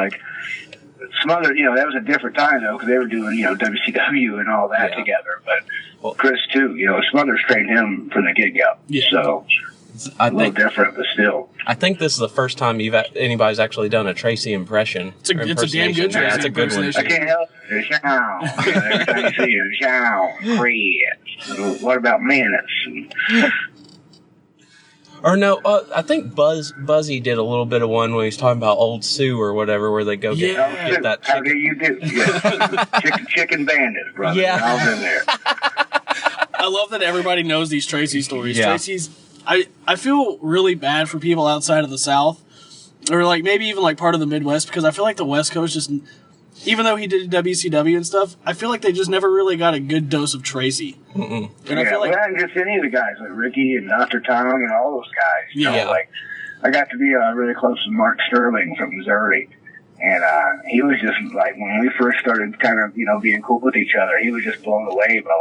Smothers, that was a different time though, because they were doing, WCW and all that together. But Chris too, Smothers trained him from the get-go. Yeah. So a little different, but still. I think this is the first time anybody's actually done a Tracy impression. It's a damn good Tracy. Yeah, it's a good one. I can't help it. Every time you see him, Chris. What about minutes? Or no, I think Buzzy did a little bit of one when he was talking about Old Sue or whatever, where they go get that chicken. How do you do? Yeah. Chicken Bandits, brother. Yeah. I was in there. I love that everybody knows these Tracy stories. Yeah. Tracy's. I feel really bad for people outside of the South, or maybe even part of the Midwest, because I feel like the West Coast just, even though he did WCW and stuff, I feel like they just never really got a good dose of Tracy. Mm-mm. And I feel like just any of the guys like Ricky and Dr. Tom and all those guys. Yeah. I got to be really close to Mark Sterling from Missouri. And he was just when we first started kind of, being cool with each other, he was just blown away by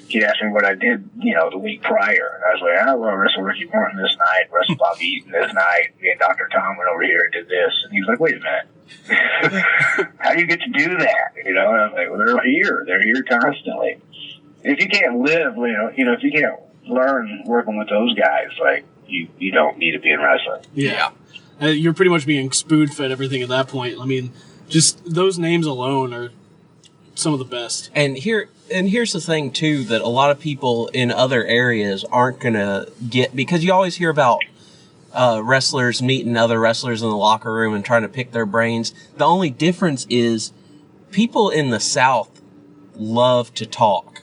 he asked me what I did, the week prior. And I was like, I will wrestle Ricky Morton this night, wrestle Bobby Eaton this night. Me and Dr. Tom went over here and did this. And he was like, wait a minute. How do you get to do that? And I was like, well, they're here. They're here constantly. If you can't live, if you can't learn working with those guys, you don't need to be in wrestling. Yeah. You're pretty much being spoon-fed everything at that point. I mean, just those names alone are some of the best. And here's the thing too, that a lot of people in other areas aren't gonna get, because you always hear about wrestlers meeting other wrestlers in the locker room and trying to pick their brains. The only difference is people in the South love to talk.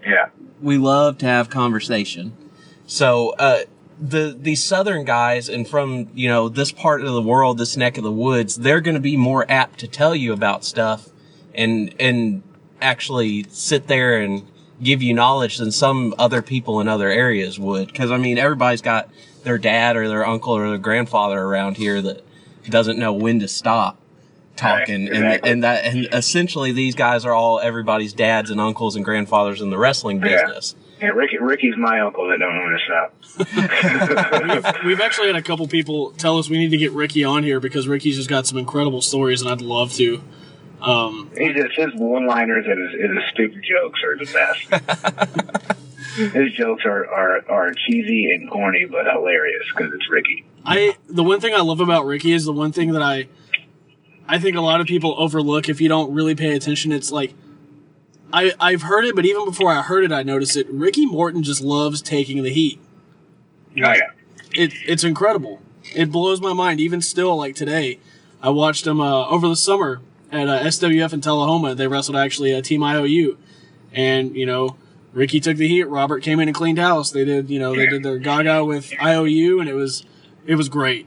Yeah. We love to have conversation. So these Southern guys, and from this part of the world, this neck of the woods, they're going to be more apt to tell you about stuff and actually sit there and give you knowledge than some other people in other areas would. Because everybody's got their dad or their uncle or their grandfather around here that doesn't know when to stop talking. Right, exactly. and essentially these guys are all everybody's dads and uncles and grandfathers in the wrestling business. Yeah, Ricky's my uncle that don't know when to stop. We've actually had a couple people tell us we need to get Ricky on here because Ricky's just got some incredible stories, and I'd love to. His one-liners and his stupid jokes are the best. His jokes are cheesy and corny, but hilarious because it's Ricky. The one thing I love about Ricky is the one thing that I think a lot of people overlook if you don't really pay attention. It's I've heard it, but even before I heard it, I noticed it. Ricky Morton just loves taking the heat. Oh, yeah. It's incredible. It blows my mind. Even still, today, I watched him over the summer at SWF in Tullahoma. They wrestled actually Team IOU. And, Ricky took the heat. Robert came in and cleaned house. They did, they did their Gaga with IOU, and it was great.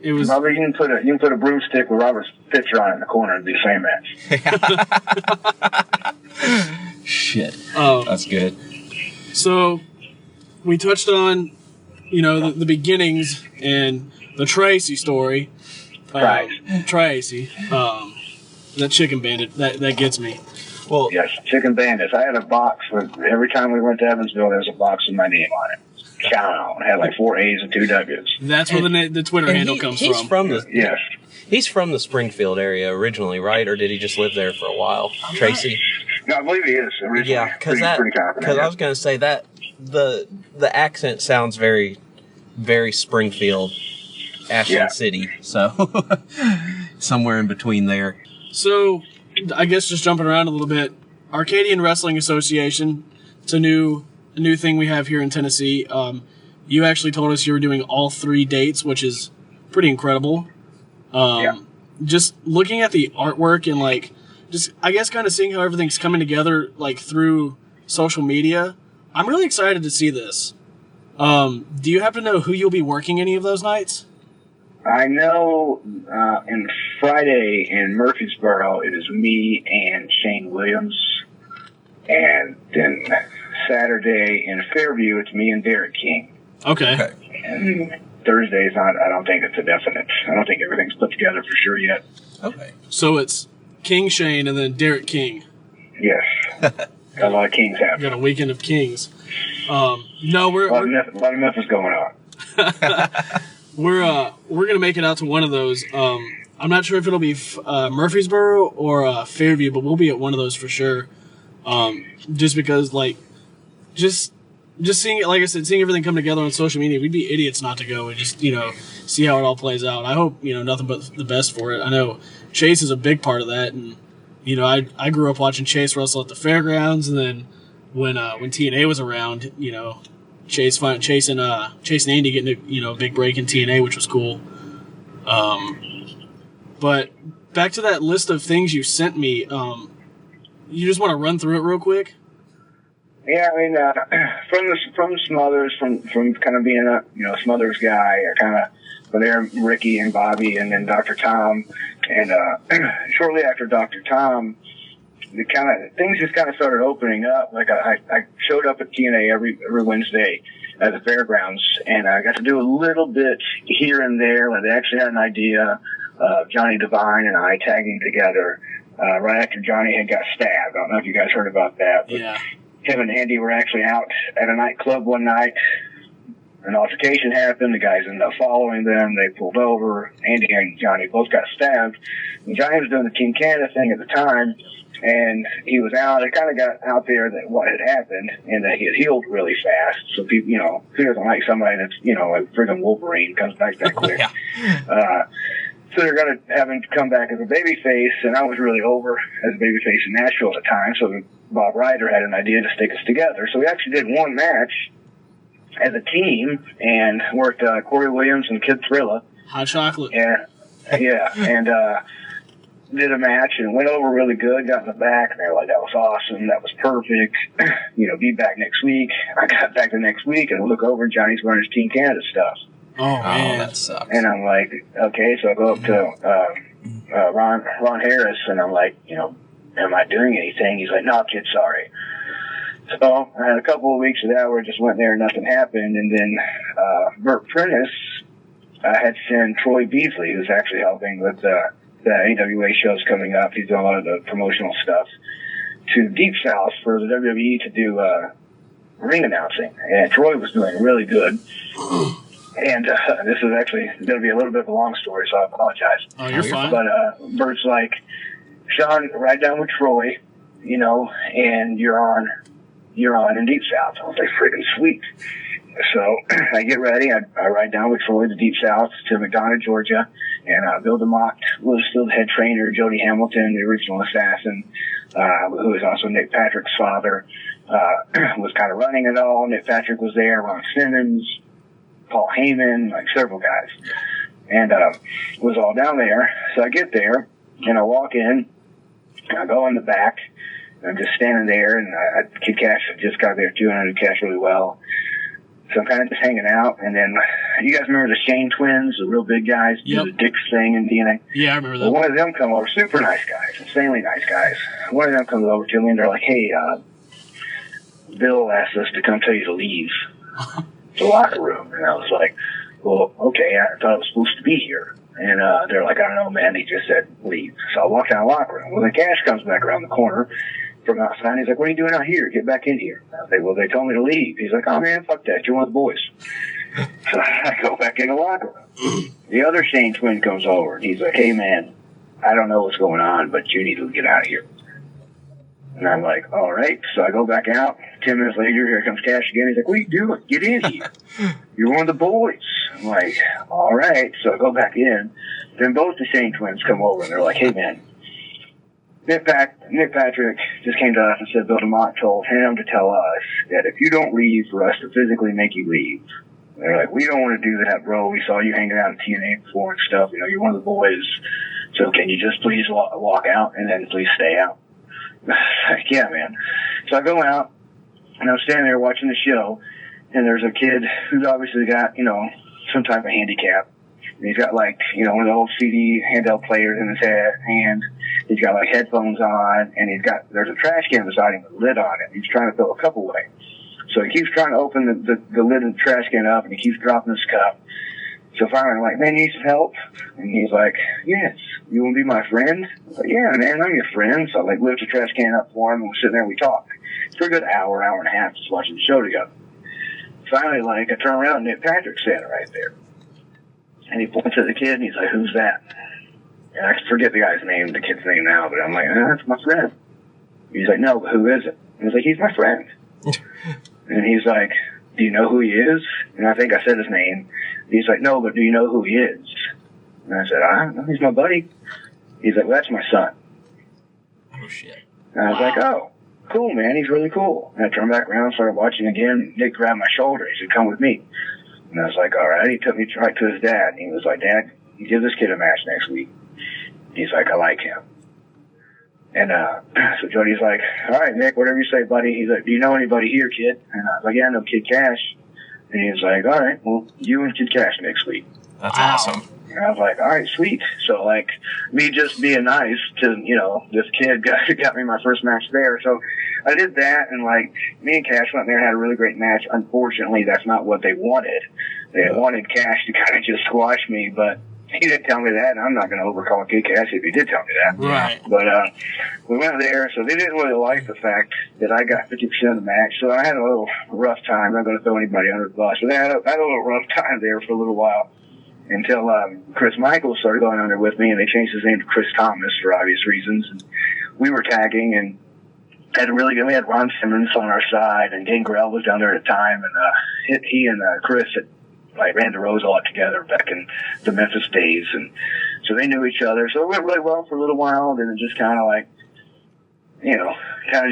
It was. Robert, you can put a broomstick with Robert's picture on it in the corner and do the same match. Shit. That's good. So, we touched on, the beginnings and the Tracy story. Right. Tracy. That Chicken Bandit, that gets me. Well, yes, Chicken Bandits. I had a box with, every time we went to Evansville, there was a box with my name on it. Shawn. It had 4 A's and 2 W's. That's where the Twitter handle comes from. Yes. He's from the Springfield area originally, right? Or did he just live there for a while? Tracy? No, I believe he is originally. Yeah, because I was going to say that the accent sounds very, very Springfield, Ashland City. So somewhere in between there. So I guess just jumping around a little bit, Arcadian Wrestling Association. It's a new thing we have here in Tennessee. You actually told us you were doing all 3 dates, which is pretty incredible. Just looking at the artwork and just I guess kind of seeing how everything's coming together through social media. I'm really excited to see this. Do you happen to know who you'll be working any of those nights? I know in Friday in Murfreesboro, it is me and Shane Williams. And then Saturday in Fairview, it's me and Derek King. Okay. And Thursdays, I don't think it's a definite. I don't think everything's put together for sure yet. Okay. So it's King Shane and then Derek King. Yes. Got a lot of Kings happening. Got a weekend of Kings. No, we're a lot of Memphis going on. we're gonna make it out to one of those. I'm not sure if it'll be Murfreesboro or Fairview, but we'll be at one of those for sure. Just because, like, just seeing it, like I said, seeing everything come together on social media, we'd be idiots not to go and just, see how it all plays out. I hope, nothing but the best for it. I know Chase is a big part of that, and, I grew up watching Chase wrestle at the fairgrounds, and then when TNA was around, Chase and Andy getting a big break in TNA, which was cool. But back to that list of things you sent me, you just want to run through it real quick? Yeah, I mean, from the Smothers, from kind of being a Smothers guy, kind of from there, Ricky and Bobby, and then Dr. Tom, and shortly after Dr. Tom, things just kind of started opening up. Like I showed up at TNA every Wednesday at the fairgrounds, and I got to do a little bit here and there. Like they actually had an idea of Johnny Devine and I tagging together right after Johnny had got stabbed. I don't know if you guys heard about that. But yeah. Him and Andy were actually out at a nightclub one night. An altercation happened. The guys ended up following them. They pulled over. Andy and Johnny both got stabbed. And Johnny was doing the Team Canada thing at the time, and he was out. It kind of got out there that what had happened and that he had healed really fast. So people, who doesn't like somebody that's, like friggin' Wolverine comes back that quick. Yeah. So they're going to have him come back as a babyface, and I was really over as a babyface in Nashville at the time, so Bob Ryder had an idea to stick us together. So we actually did one match as a team and worked Corey Williams and Kid Thrilla. Hot chocolate. And did a match and went over really good, got in the back, and they were like, that was awesome, that was perfect, be back next week. I got back the next week and look over, Johnny's wearing his Team Canada stuff. Oh, man. That sucks. And I'm like, okay, so I go up to Ron Harris, and I'm like, am I doing anything? He's like, no, kid, sorry. So I had a couple of weeks of that where I just went there and nothing happened. And then Bert Prentice had sent Troy Beasley, who's actually helping with the AWA shows coming up. He's doing a lot of the promotional stuff, to Deep South for the WWE to do ring announcing. And Troy was doing really good. And this is actually going to be a little bit of a long story, so I apologize. Oh, you're fine. But Bert's like, Shawn, ride down with Troy, and you're on in Deep South. I was like, freaking sweet. So I get ready. I ride down with Troy to Deep South to McDonough, Georgia, and Bill DeMott was still the head trainer. Jody Hamilton, the original assassin, who is also Nick Patrick's father, was kind of running it all. Nick Patrick was there, Ron Simmons, Paul Heyman, like several guys, and was all down there. So I get there, and I walk in, and I go in the back, and I'm just standing there, and Kid Cash just got there too, and I knew Cash really well. So I'm kind of just hanging out, and then you guys remember the Shane twins, the real big guys, Yep. do the Dix thing in DNA? Yeah, I remember that. Well, one of them come over, super nice guys, insanely nice guys. One of them comes over to me, and they're like, hey, Bill asked us to come tell you to leave the locker room. And I was like, well, okay, I thought I was supposed to be here. And they're like, I don't know, man, he just said leave. So I walked out of the locker room. Well, then Cash comes back around the corner from outside. He's like, what are you doing out here? Get back in here. I was like, well, they told me to leave. He's like, oh, man, fuck that. You're one of the boys. So I go back in the locker room. The other Shane twin comes over, and he's like, hey, man, I don't know what's going on, but you need to get out of here. And I'm like, all right. So I go back out. 10 minutes later, here comes Cash again. He's like, what are you doing? Get in here. You're one of the boys. I'm like, all right. So I go back in. Then both the Shane twins come over, and they're like, hey, man, Nick Patrick just came to us and said Bill DeMott told him to tell us that if you don't leave, for us to physically make you leave. And they're like, we don't want to do that, bro. We saw you hanging out at TNA before and stuff. You're one of the boys. So can you just please walk out and then please stay out? Like, yeah, man. So I go out, and I'm standing there watching the show, and there's a kid who's obviously got, some type of handicap. And he's got like, one of the old CD handheld players in his hand. He's got like headphones on, and there's a trash can beside him with a lid on it. He's trying to throw a cup away. So he keeps trying to open the lid of the trash can up, and he keeps dropping his cup. So finally I'm like, man, you need some help? And he's like, yes, you want to be my friend? I was like, yeah, man, I'm your friend. So I like lift the trash can up for him, and we're sitting there and we talk. For a good hour and a half, just watching the show together. Finally, like, I turn around and Nick Patrick's standing right there. And he points at the kid, and he's like, who's that? And I forget the guy's name, the kid's name now, but I'm like, that's my friend. He's like, no, but who is it? And he's like, he's my friend. And he's like, do you know who he is? And I think I said his name. He's like, no, but do you know who he is? And I said, I don't know, he's my buddy. He's like, well, that's my son. Oh, shit. And I was like, oh, cool, man, he's really cool. And I turned back around, started watching again. Nick grabbed my shoulder. He said, come with me. And I was like, all right. He took me right to his dad. And he was like, Dad, you give this kid a match next week. He's like, I like him. And so Jody's like, all right, Nick, whatever you say, buddy. He's like, do you know anybody here, kid? And I was like, yeah, I know Kid Cash. And he was like, all right, well, you and Kid Cash next week. That's awesome. And I was like, all right, sweet. So, like, me just being nice to, this kid got me my first match there. So I did that, and, like, me and Cash went there and had a really great match. Unfortunately, that's not what they wanted. They wanted Cash to kind of just squash me, but he didn't tell me that, and I'm not going to overcall Kid Cash if he did tell me that. Right. But we went there, so they didn't really like the fact that I got 50% of the match. So I had a little rough time. I'm not going to throw anybody under the bus, but I had a little rough time there for a little while until Chris Michaels started going on there with me, and they changed his name to Chris Thomas for obvious reasons. And we were tagging, and we had Ron Simmons on our side, and Gangrel was down there at the time, and he and Chris had ran the Rose a lot together back in the Memphis days, and so they knew each other. So it went really well for a little while, and then it just kind of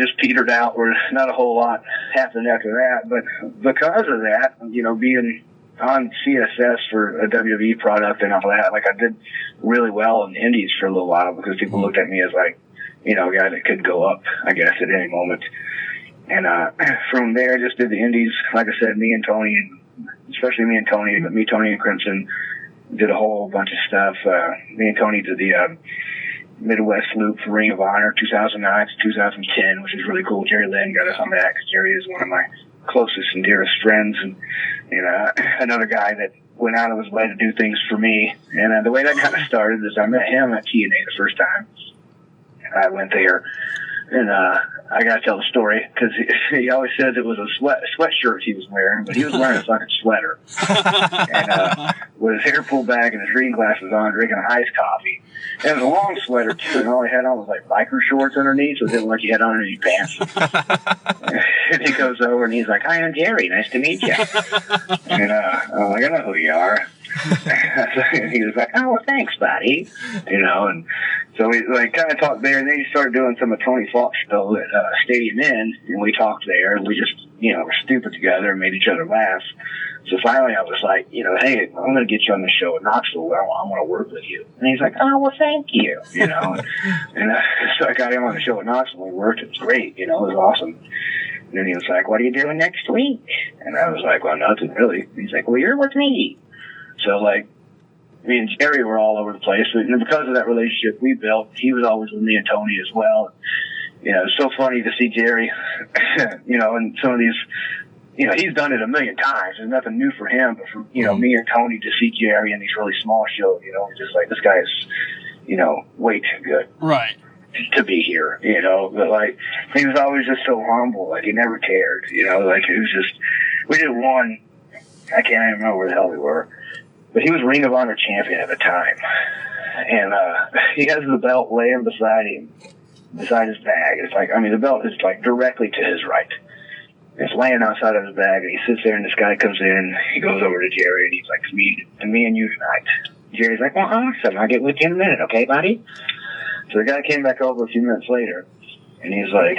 just petered out. Where not a whole lot happened after that, but because of that, being on CSS for a WWE product and all that, like, I did really well in the Indies for a little while because people looked at me as like, a guy that could go up, I guess, at any moment. And from there, I just did the Indies. Like I said, me and Tony, especially me and Tony, but me, Tony, and Crimson did a whole bunch of stuff. Me and Tony did the Midwest Loop for Ring of Honor 2009 to 2010, which is really cool. Jerry Lynn got us on that because Jerry is one of my closest and dearest friends, and another guy that went out of his way to do things for me. And the way that kind of started is I met him at TNA the first time. I went there, and I got to tell the story because he always says it was a sweatshirt he was wearing, but he was wearing a fucking sweater. And with his hair pulled back and his reading glasses on, drinking iced coffee. And it was a long sweater, too, and all he had on was like biker shorts underneath, so it didn't look like he had on any pants. And he goes over and he's like, hi, I'm Jerry. Nice to meet you. And I'm like, I know who you are. And he was like, oh, well, thanks, buddy. And so we kind of talked there, and then he started doing some of Tony Falk's show at Stadium Inn, and we talked there, and we just, were stupid together and made each other laugh. So finally I was like, hey, I'm going to get you on the show at Knoxville. I want to work with you. And he's like, oh, well, thank you. And so I got him on the show at Knoxville. We worked. It was great. It was awesome. And then he was like, what are you doing next week? And I was like, well, nothing really. And he's like, well, you're with me. So, me and Jerry were all over the place. And because of that relationship we built, he was always with me and Tony as well. It's so funny to see Jerry, and some of these, he's done it a million times. There's nothing new for him, but for, me and Tony to see Jerry in these really small shows, we're just like, this guy is, way too good. Right. To be here, but he was always just so humble. He never cared, it was just, we did one, I can't even remember where the hell we were, but he was Ring of Honor champion at the time. And, he has the belt laying beside him, beside his bag. It's the belt is directly to his right. It's laying outside of his bag, and he sits there, and this guy comes in, he goes over to Jerry, and he's like, me and you tonight. Jerry's like, well, awesome, I'll get with you in a minute, okay, buddy? So the guy came back over a few minutes later, and he's like,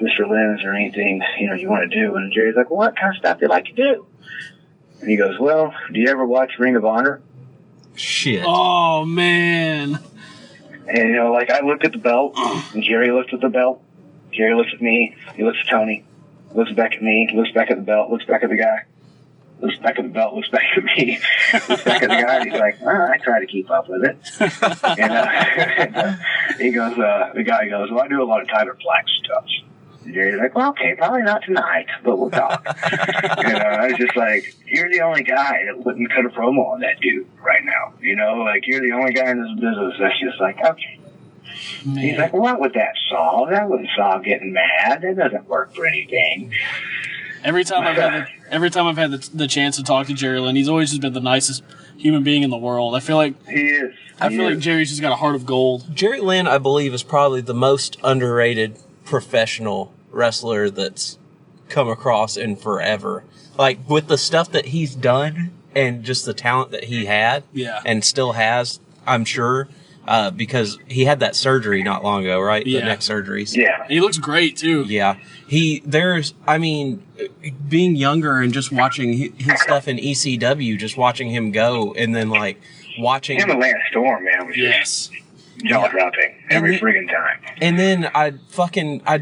Mr. Lynn, is there anything, you want to do? And Jerry's like, well, what kind of stuff do you like to do? And he goes, well, do you ever watch Ring of Honor? Shit. Oh, man. And, I looked at the belt, and Jerry looked at the belt. Jerry looks at me, he looks at Tony, looks back at me, looks back at the belt, looks back at the guy. looks back at the belt, looks back at me, looks back at the guy, and he's like, I try to keep up with it. And he goes, the guy goes, well, I do a lot of Tyler Black stuff. And Jerry's like, well, okay, probably not tonight, but we'll talk. I was just like, you're the only guy that wouldn't cut a promo on that dude right now. Like, you're the only guy in this business that's just like, okay. Man. He's like, what with that Saw? That wasn't Saw getting mad. That doesn't work for anything. Every time I've had the chance to talk to Jerry Lynn, he's always just been the nicest human being in the world. I feel like he is. I feel like Jerry's just got a heart of gold. Jerry Lynn, I believe, is probably the most underrated professional wrestler that's come across in forever. Like, with the stuff that he's done and just the talent that he had and still has, I'm sure, because he had that surgery not long ago, right? Yeah. The neck surgeries. Yeah. He looks great, too. Yeah. Being younger and just watching his stuff in ECW, just watching him go, and then, like, watching him and Lance Storm, man, was just jaw-dropping every friggin' time. And then I'd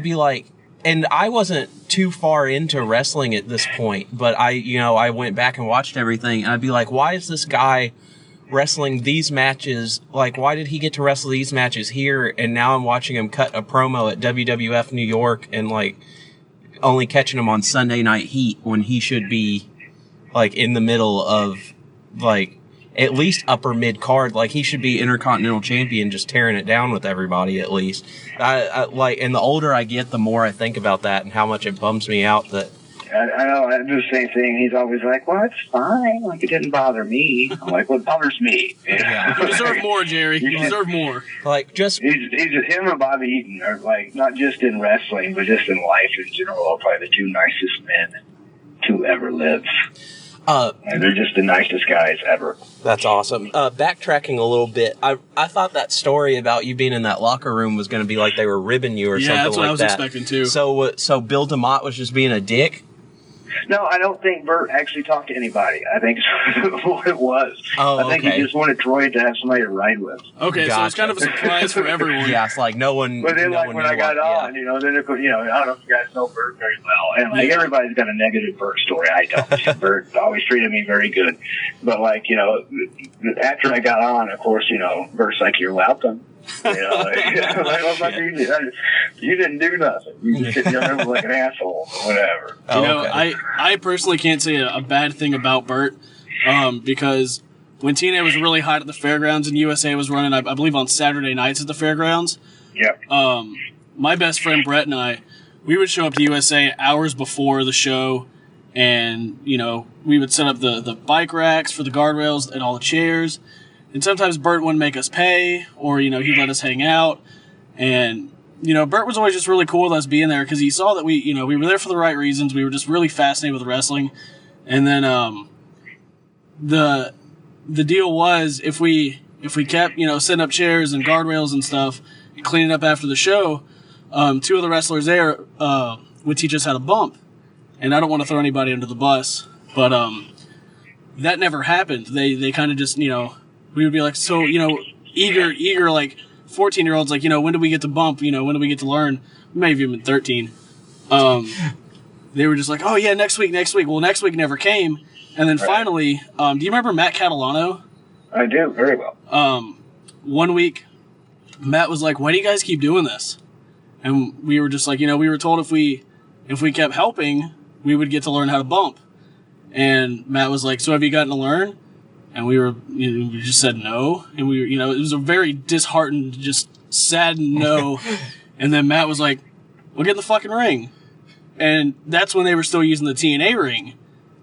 be like, and I wasn't too far into wrestling at this point, but I went back and watched everything, and I'd be like, why is this guy wrestling these matches? Like, why did he get to wrestle these matches here, and now I'm watching him cut a promo at WWF New York and, like, only catching him on Sunday Night Heat when he should be, like, in the middle of, like, at least upper mid card. Like, he should be Intercontinental Champion, just tearing it down with everybody at least. And the older I get, the more I think about that and how much it bums me out that. I know, I do the same thing. He's always like, well, it's fine. Like, it didn't bother me. I'm like, well, it bothers me. Yeah. You deserve more, Jerry. You deserve more. Like, just... He's just, him and Bobby Eaton are, like, not just in wrestling, but just in life in general, are probably the two nicest men to ever live. And they're just the nicest guys ever. That's awesome. Backtracking a little bit, I thought that story about you being in that locker room was going to be like they were ribbing you or something like that. Yeah, that's what I was expecting, too. So Bill DeMott was just being a dick? No, I don't think Bert actually talked to anybody. I think it's what it was. I think he just wanted Troy to have somebody to ride with. Okay, so it's kind of a surprise for everyone. Yeah, it's like no one. But then, when I got on, then then I don't know if you guys know Bert very well, and like everybody's got a negative Bert story. I don't. Bert always treated me very good, but after I got on, of course, Bert's like, "You're welcome." You didn't do nothing. You just sit there like an asshole or whatever. I personally can't say a bad thing about Bert, because when TNA was really hot at the fairgrounds and USA was running, I believe on Saturday nights at the fairgrounds. Yep. My best friend Brett and I, we would show up to USA hours before the show, and we would set up the bike racks for the guardrails and all the chairs. And sometimes Bert wouldn't make us pay, or, he'd let us hang out. And, Bert was always just really cool with us being there because he saw that we were there for the right reasons. We were just really fascinated with wrestling. And then the deal was if we kept, setting up chairs and guardrails and stuff, and cleaning up after the show, two of the wrestlers there would teach us how to bump. And I don't want to throw anybody under the bus, but that never happened. They kind of just, we would be like, so, eager, like, 14-year-olds, like, when do we get to bump? When do we get to learn? We may have even been 13. They were just like, oh, yeah, next week. Well, next week never came. And then finally, do you remember Matt Catalano? I do, very well. 1 week, Matt was like, why do you guys keep doing this? And we were just like, we were told if we kept helping, we would get to learn how to bump. And Matt was like, so have you gotten to learn? And we just said no. And it was a very disheartened, just saddened no. And then Matt was like, well, get in the fucking ring. And that's when they were still using the TNA ring.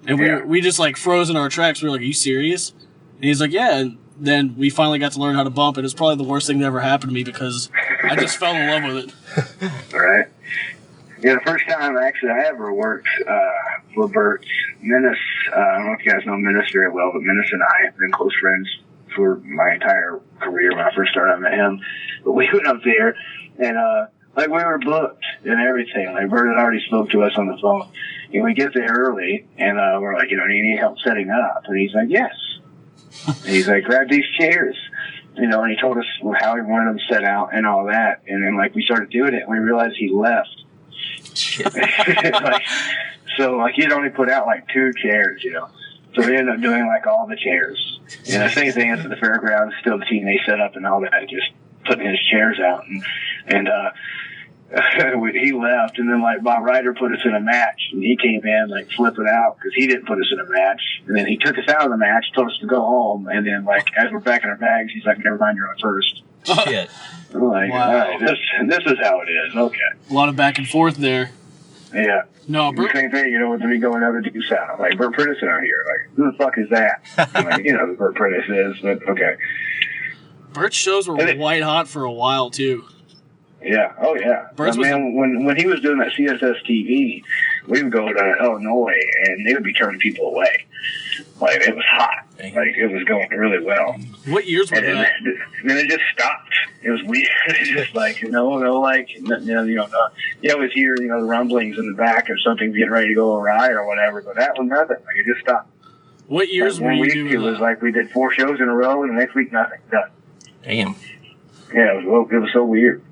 And we just like froze in our tracks. We were like, are you serious? And he's like, yeah. And then we finally got to learn how to bump. And it's probably the worst thing that ever happened to me because I just fell in love with it. Right. Yeah, the first time actually I ever worked for Bert, Menace, I don't know if you guys know Menace very well, but Menace and I have been close friends for my entire career. When I first started, I met him. But we went up there, and we were booked and everything. Like, Bert had already spoke to us on the phone. And we get there early, and we're like, do you need help setting up? And he's like, yes. And he's like, grab these chairs. And he told us how he wanted them set out and all that. And then, we started doing it, and we realized he left. So he'd only put out 2 chairs, So we ended up doing like all the chairs. And the same thing as at the fairgrounds, still the TNA setup and all that, just putting his chairs out. And he left, and then like Bob Ryder put us in a match, and he came in like flipping out because he didn't put us in a match. And then he took us out of the match, told us to go home, and then like as we're back in our bags, he's like, "Never mind, you're on first." Shit. I'm like, Wow. all right, this is how it is. Okay. A lot of back and forth there. Yeah. No, The same thing, with me going over to do sound. I'm like, Bert Prentice out here. Like, who the fuck is that? I'm like, who Bert Prentice is, but okay. Bert's shows were white hot for a while too. Yeah. Oh, yeah. Bert's Man, when he was doing that CSS TV, we would go to Illinois, and they would be turning people away. Like, it was hot. Like, it was going really well. What years were And that? then it just stopped. It was weird. It's just like, you always hear, the rumblings in the back of something getting ready to go awry or whatever, but that was nothing. Like, it just stopped. What years were One you week, doing it was that? like we did 4 shows in a row, and the next week, nothing. Done. Damn. Yeah, it was so weird.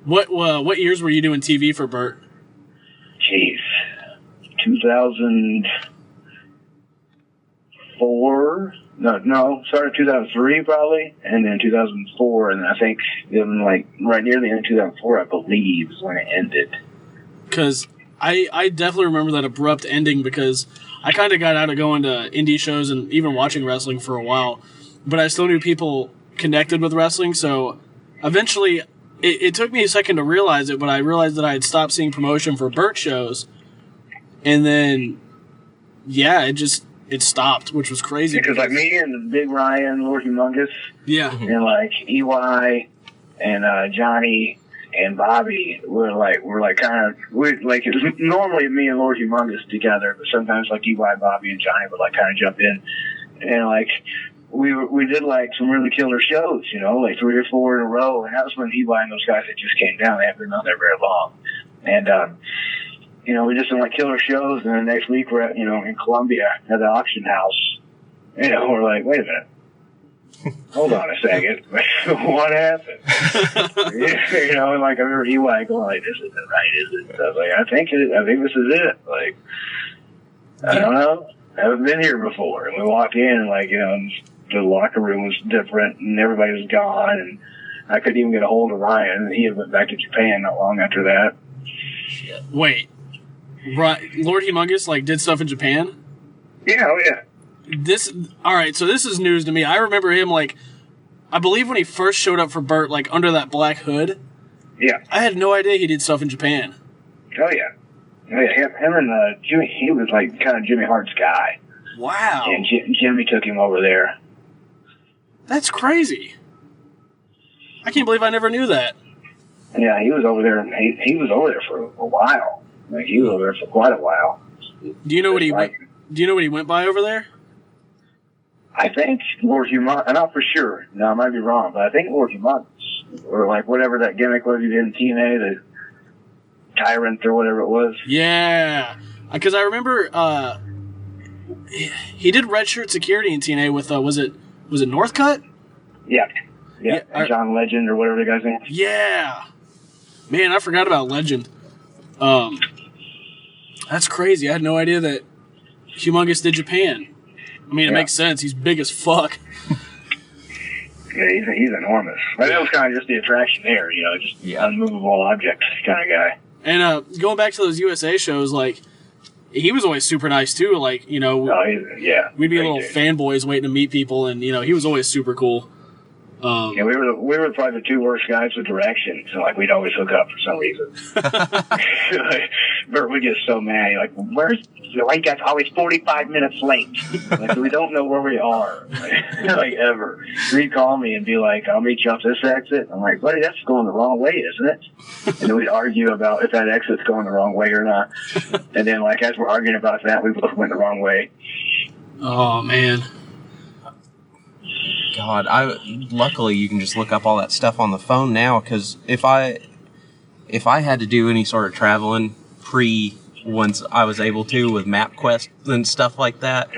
What years were you doing TV for Bert? Jeez. 2004? No, started 2003 probably, and then 2004, and I think even like right near the end of 2004, I believe, is when it ended. Because I definitely remember that abrupt ending because I kind of got out of going to indie shows and even watching wrestling for a while, but I still knew people connected with wrestling, so eventually it took me a second to realize it, but I realized that I had stopped seeing promotion for Bert shows, and then, yeah, it stopped, which was crazy. Because like me and Big Ryan, Lord Humongous, yeah, and like EY and Johnny and Bobby were like it was normally me and Lord Humongous together, but sometimes like EY, Bobby, and Johnny would like kind of jump in, and like we did like some really killer shows, like 3 or 4 in a row, and that was when EY and those guys that just came down. They haven't been on there very long, and we just did like killer shows, and then next week we're at in Columbia at the auction house. We're like, wait a minute. Hold on a second. What happened? And like I remember EY going like, "This isn't right, is it?" So I was like, I think this is it. Like, I don't know. I haven't been here before. And we walked in and like, the locker room was different and everybody was gone, and I couldn't even get a hold of Ryan, and he had went back to Japan not long after that. Wait, right? Lord Humongous like did stuff in Japan? Yeah, oh yeah. All right, so this is news to me. I remember him, like, I believe when he first showed up for Bert, like, under that black hood. Yeah. I had no idea he did stuff in Japan. Oh, yeah. Oh, yeah. Him and Jimmy, he was, like, kind of Jimmy Hart's guy. Wow. And Jimmy took him over there. That's crazy. I can't believe I never knew that. Yeah, he was over there. He was over there for a while. Like, he was over there for quite a while. Do you know what he went by over there? I think Lord Humongous, not for sure. No, I might be wrong, but I think Lord Humongous, or like whatever that gimmick was he did in TNA, the Tyrant or whatever it was. Yeah, because I remember he did Red Shirt Security in TNA with was it Northcutt? Yeah. And John Legend or whatever the guy's name. Yeah, man, I forgot about Legend. That's crazy. I had no idea that Humongous did Japan. I mean, it makes sense. He's big as fuck. Yeah, he's enormous. But that was kind of just the attraction there, just unmovable object kind of guy. And going back to those USA shows, like, he was always super nice too. Like, we'd be little fanboys waiting to meet people, and he was always super cool. We were probably the 2 worst guys with direction, so like we'd always hook up for some reason. Bert would get so mad, like, why you guys always 45 minutes late? Like, we don't know where we are, like ever. He'd call me and be like, "I'll meet you off this exit." I'm like, "Buddy, that's going the wrong way, isn't it?" And then we'd argue about if that exit's going the wrong way or not. And then, like, as we're arguing about that, we both went the wrong way. Oh man. God, luckily you can just look up all that stuff on the phone now, because if I had to do any sort of traveling once I was able to with MapQuest and stuff like that,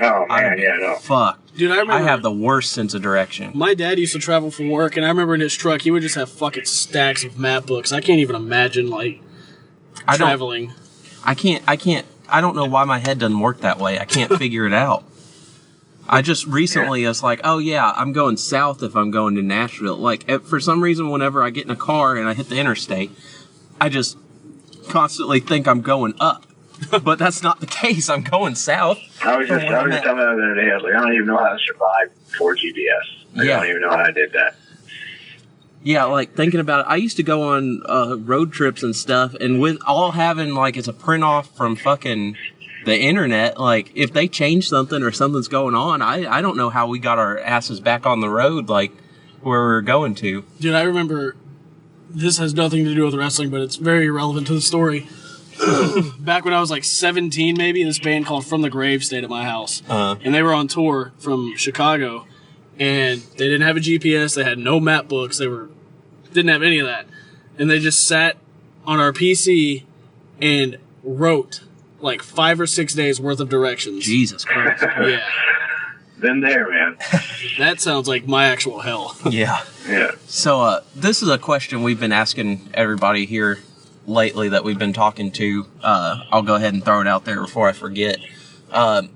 fuck. Dude, I have the worst sense of direction. My dad used to travel for work, and I remember in his truck he would just have fucking stacks of map books. I can't even imagine traveling. I don't know why my head doesn't work that way. I can't figure it out. I just recently was like, oh yeah, I'm going south if I'm going to Nashville. Like, for some reason, whenever I get in a car and I hit the interstate, I just constantly think I'm going up. But that's not the case. I'm going south. I was just telling them the other day, I was like, I don't even know how to survive before GPS. I don't even know how I did that. Yeah, like, thinking about it, I used to go on road trips and stuff, and with all having, like, it's a print off from fucking the internet, like, if they change something or something's going on, I don't know how we got our asses back on the road, like, where we were going to. Dude, I remember, this has nothing to do with wrestling, but it's very relevant to the story. Back when I was like 17, maybe, this band called From the Grave stayed at my house. And they were on tour from Chicago, and they didn't have a GPS, they had no map books, didn't have any of that. And they just sat on our PC and wrote like 5 or 6 days worth of directions. Jesus Christ. Yeah. Been there, man. That sounds like my actual hell. Yeah. Yeah. So, this is a question we've been asking everybody here lately that we've been talking to. I'll go ahead and throw it out there before I forget. And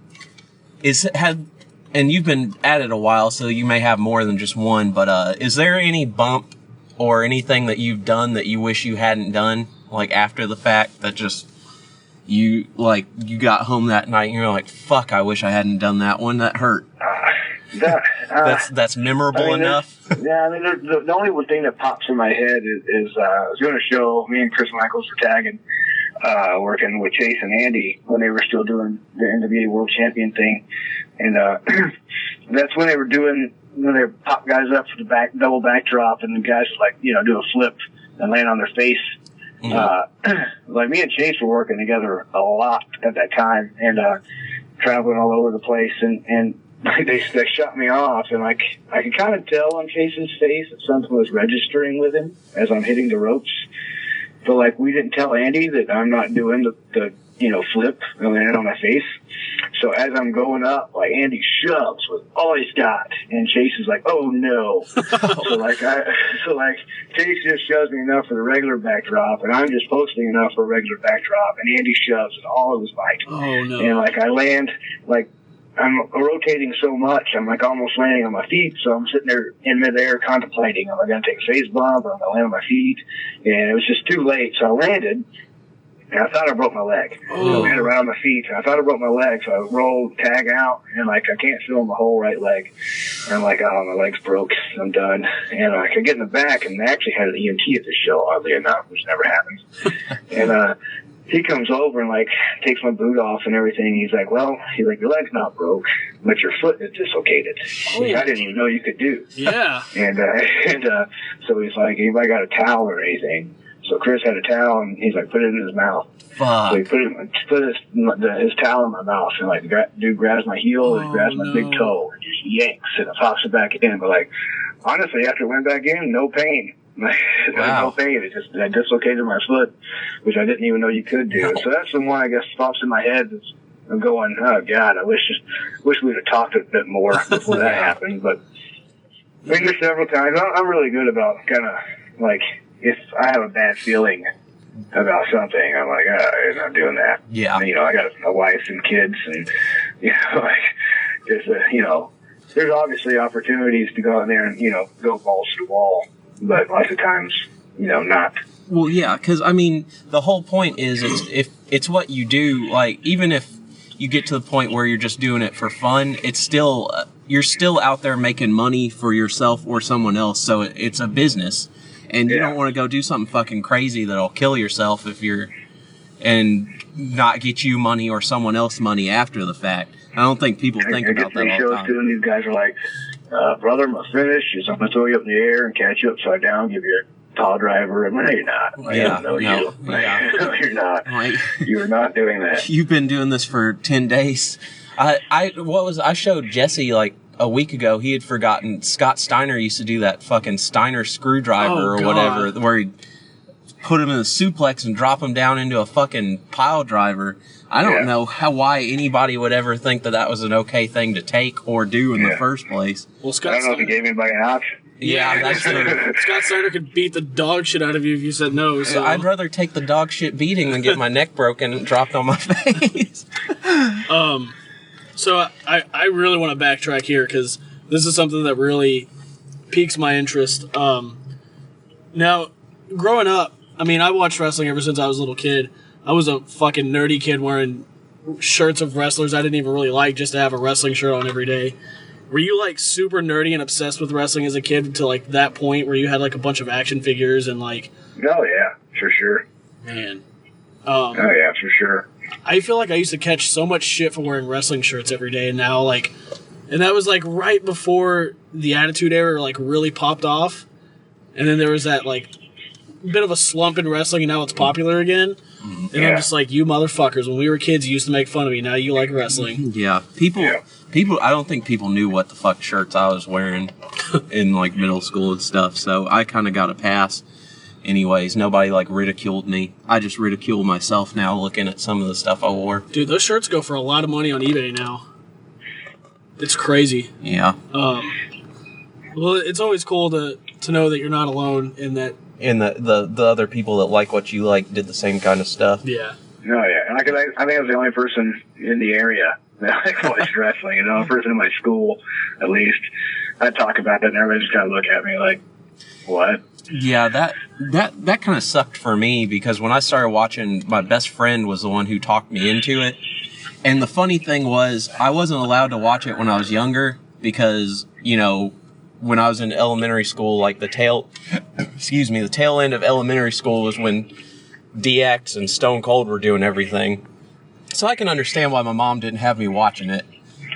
you've been at it a while, so you may have more than just one, but is there any bump or anything that you've done that you wish you hadn't done, like after the fact, that just you got home that night and you're like, fuck, I wish I hadn't done that one, that hurt? That's memorable enough. Yeah, I mean, the only one thing that pops in my head is I was doing a show, me and Chris Michaels were tagging, working with Chase and Andy when they were still doing the NWA World Champion thing. And that's when they were doing, they pop guys up for the double backdrop, and the guys would, like, do a flip and land on their face. Mm-hmm. Like, me and Chase were working together a lot at that time, and traveling all over the place, and they shut me off, and like I could kind of tell on Chase's face that something was registering with him as I'm hitting the ropes. But like, we didn't tell Andy that I'm not doing the flip and land on my face. So as I'm going up, like, Andy shoves with all he's got, and Chase is like, "Oh no!" so Chase just shoves me enough for the regular backdrop, and I'm just posting enough for a regular backdrop, and Andy shoves with all of his might. Oh no! And like, I land, like, I'm rotating so much, I'm like almost landing on my feet. So I'm sitting there in midair contemplating, am I going to take a phase bump or am I going to land on my feet? And it was just too late. So I landed, and I thought I broke my leg. I landed right on my feet, and I thought I broke my leg. So I rolled, tag out, and like, I can't feel my whole right leg. And I'm like, oh, my leg's broke. I'm done. And I could get in the back, and they actually had an EMT at the show, oddly enough, which never happens. And he comes over and like takes my boot off and everything. He's like, your leg's not broke, but your foot is dislocated, which I didn't even know you could do. Yeah. And so he's like, anybody got a towel or anything? So Chris had a towel, and he's like, put it in his mouth. Fuck. So he put his towel in my mouth, and like, dude grabs my heel and grabs my big toe and just yanks, and it pops it back in. But like, honestly, after it went back in, no pain. Wow. No pain. I dislocated my foot, which I didn't even know you could do. So that's the one, I guess, pops in my head. I'm going, oh God, I wish we'd have talked a bit more before that happened. But I mean, there's several times. I'm really good about kind of like, if I have a bad feeling about something, I'm like, I'm not doing that. Yeah. And, I got a wife and kids, and like, there's there's obviously opportunities to go out there and go balls to the wall. But lots of times, not. Well, yeah, because, I mean, the whole point is if it's what you do, like, even if you get to the point where you're just doing it for fun, it's still, you're still out there making money for yourself or someone else, so it's a business. And you don't want to go do something fucking crazy that'll kill yourself and not get you money or someone else money after the fact. I don't think people think about that all the time. Too, and these guys are like, brother, I'm going to finish. I'm going to throw you up in the air and catch you upside down, give you a tall driver. And no, you're not. You. No, you're not. You're not doing that. You've been doing this for 10 days. I showed Jesse like a week ago. He had forgotten Scott Steiner used to do that fucking Steiner screwdriver or whatever, where he'd put him in a suplex and drop him down into a fucking pile driver. I don't know why anybody would ever think that was an okay thing to take or do in the first place. Well, I don't know if he gave anybody an option. Yeah, that's true. Scott Steiner could beat the dog shit out of you if you said no. So I'd rather take the dog shit beating than get my neck broken and dropped on my face. So I really want to backtrack here because this is something that really piques my interest. Now, growing up, I mean, I watched wrestling ever since I was a little kid. I was a fucking nerdy kid wearing shirts of wrestlers I didn't even really like just to have a wrestling shirt on every day. Were you, like, super nerdy and obsessed with wrestling as a kid to, like, that point where you had, like, a bunch of action figures and, like... Oh, yeah, for sure. Man. Oh, yeah, for sure. I feel like I used to catch so much shit for wearing wrestling shirts every day, and now, like... And that was, like, right before the Attitude Era, like, really popped off. And then there was that, like, bit of a slump in wrestling, and now it's popular again. And I'm just like, you motherfuckers, when we were kids, you used to make fun of me. Now you like wrestling. Yeah. People, I don't think people knew what the fuck shirts I was wearing in, like, middle school and stuff, so I kind of got a pass. Anyways, nobody, like, ridiculed me. I just ridicule myself now looking at some of the stuff I wore. Dude, those shirts go for a lot of money on eBay now. It's crazy. Yeah. Well, it's always cool to know that you're not alone in that. And the other people that like what you like did the same kind of stuff. Yeah. Oh, yeah. And I think I was the only person in the area that watched wrestling. You know, a person in my school, at least. I'd talk about it, and everybody just kind of look at me like, what? Yeah, that kind of sucked for me because when I started watching, my best friend was the one who talked me into it. And the funny thing was, I wasn't allowed to watch it when I was younger because, you know, when I was in elementary school, like the tail end of elementary school was when DX and Stone Cold were doing everything. So I can understand why my mom didn't have me watching it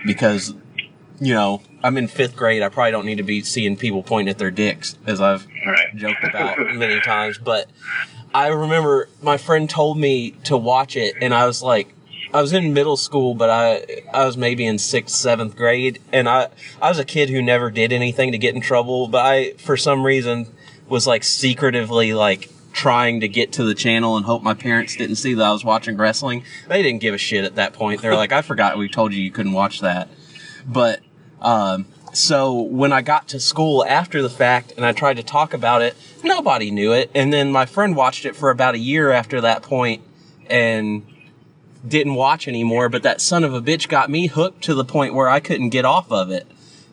because, you know, I'm in 5th grade. I probably don't need to be seeing people pointing at their dicks, as I've joked about many times. But I remember my friend told me to watch it, and I was like, I was in middle school, but I was maybe in 6th, 7th grade, and I was a kid who never did anything to get in trouble, but I, for some reason, was, like, secretively, like, trying to get to the channel and hope my parents didn't see that I was watching wrestling. They didn't give a shit at that point. They were like, I forgot we told you couldn't watch that. But, so when I got to school after the fact and I tried to talk about it, nobody knew it, and then my friend watched it for about a year after that point, and didn't watch anymore, but that son of a bitch got me hooked to the point where I couldn't get off of it.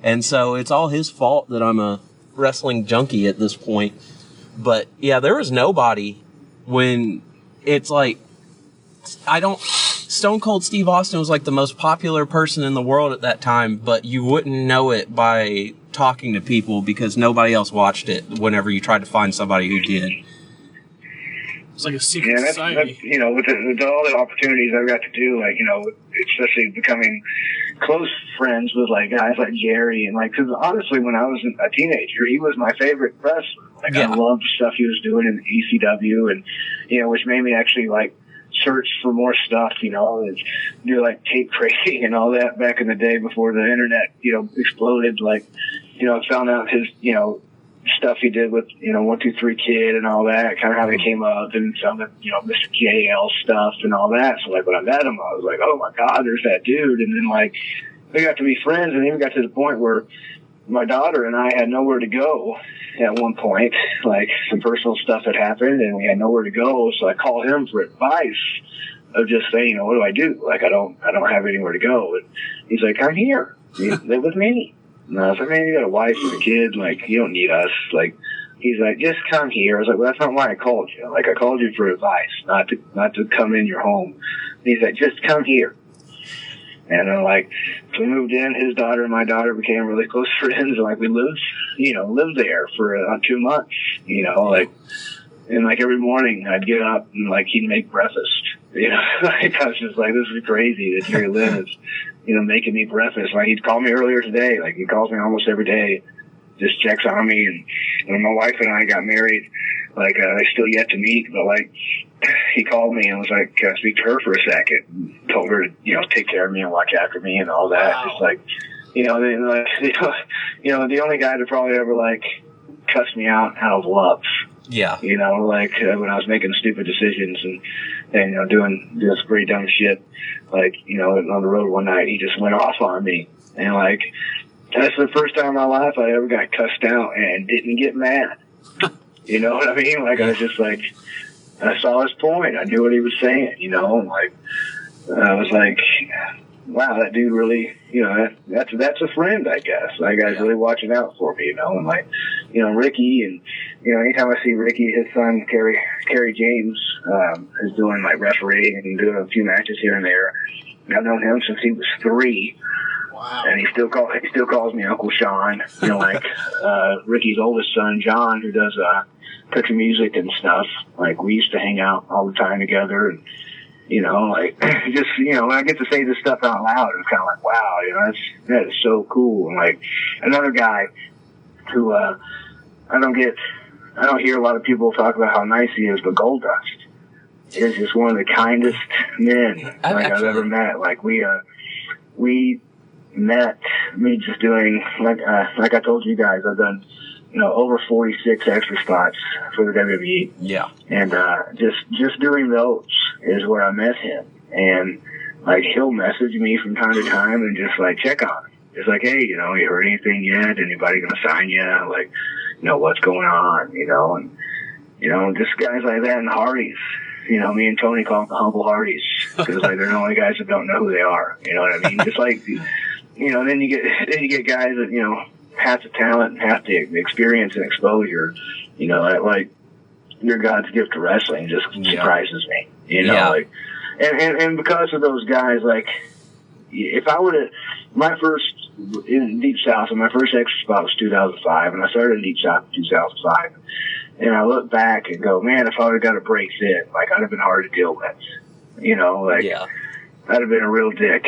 And so it's all his fault that I'm a wrestling junkie at this point. But yeah, there was nobody when it's like, Stone Cold Steve Austin was like the most popular person in the world at that time, but you wouldn't know it by talking to people because nobody else watched it whenever you tried to find somebody who did. It's like a secret society. That's, you know, with all the opportunities I've got to do, like, you know, especially becoming close friends with, like, guys like Jerry, and, like, because honestly, when I was a teenager, he was my favorite wrestler. Like, I loved the stuff he was doing in ECW, and, you know, which made me actually, like, search for more stuff, you know, and do, like, tape trading and all that back in the day before the internet, you know, exploded. Like, you know, I found out his, you know, stuff he did with, you know, 1-2-3 Kid and all that, kind of how they came up, and some of, you know, Mr. JL stuff and all that. So, like, when I met him, I was like, oh my God, there's that dude. And then, like, we got to be friends, and even got to the point where my daughter and I had nowhere to go at one point. Like, some personal stuff had happened, and we had nowhere to go. So I called him for advice of just saying, you know, what do I do? Like, I don't have anywhere to go. And he's like, I'm here. You live with me. And I was like, man, you got a wife and a kid. Like, you don't need us. Like, he's like, just come here. I was like, well, that's not why I called you. Like, I called you for advice, not to come in your home. And he's like, just come here. And then, like, so we moved in. His daughter and my daughter became really close friends. And, like, we lived there for 2 months, you know, like, and, like, every morning I'd get up and, like, he'd make breakfast, you know. Like, I was just like, this is crazy that Jerry Lynn is, you know, making me breakfast. Like, he'd call me earlier today. Like, he calls me almost every day, just checks on me. And when my wife and I got married, like, I still yet to meet, but, like, he called me and was like, can I speak to her for a second? And told her to, you know, take care of me and watch after me and all that. Wow. Just like, you know, like, you know, the only guy that probably ever, like, cussed me out of love. Yeah. You know, like, when I was making stupid decisions and you know, doing some pretty dumb shit. Like, you know, on the road one night, he just went off on me. And, like, that's the first time in my life I ever got cussed out and didn't get mad. You know what I mean? Like, I was just like, I saw his point. I knew what he was saying, you know? Like, I was like, wow, that dude really, that's a friend, I guess. That guy's really watching out for me, and like, Ricky, and anytime I see Ricky, his son Kerry James is doing like refereeing and doing a few matches here and there. I've known him since he was 3. Wow. And he still calls me Uncle Shawn. Like Ricky's oldest son, John, who does country music and stuff. Like, we used to hang out all the time together, and like, just when I get to say this stuff out loud, it's kind of like, wow, that is so cool. And like, another guy who I don't hear a lot of people talk about how nice he is, but Goldust is just one of the kindest men I've ever met. Like, we met me just doing, like I told you guys, I've done over 46 extra spots for the WWE. Yeah. And just doing those is where I met him. And like, he'll message me from time to time and just like check on him. It's like, hey, you heard anything yet? Anybody gonna sign you? Like, what's going on? And just guys like that, and the Hardys. Me and Tony call them the humble Hardys, because like, they're the only guys that don't know who they are. You know what I mean? Just like, then you get guys that half the talent and half the experience and exposure. Like your God's gift to wrestling just surprises me. Like, and because of those guys, like, if I would have, my first in Deep South, and my first extra spot was 2005, and I started in Deep South in 2005. And I look back and go, man, if I would have got a break then, like, I'd have been hard to deal with. I'd have been a real dick.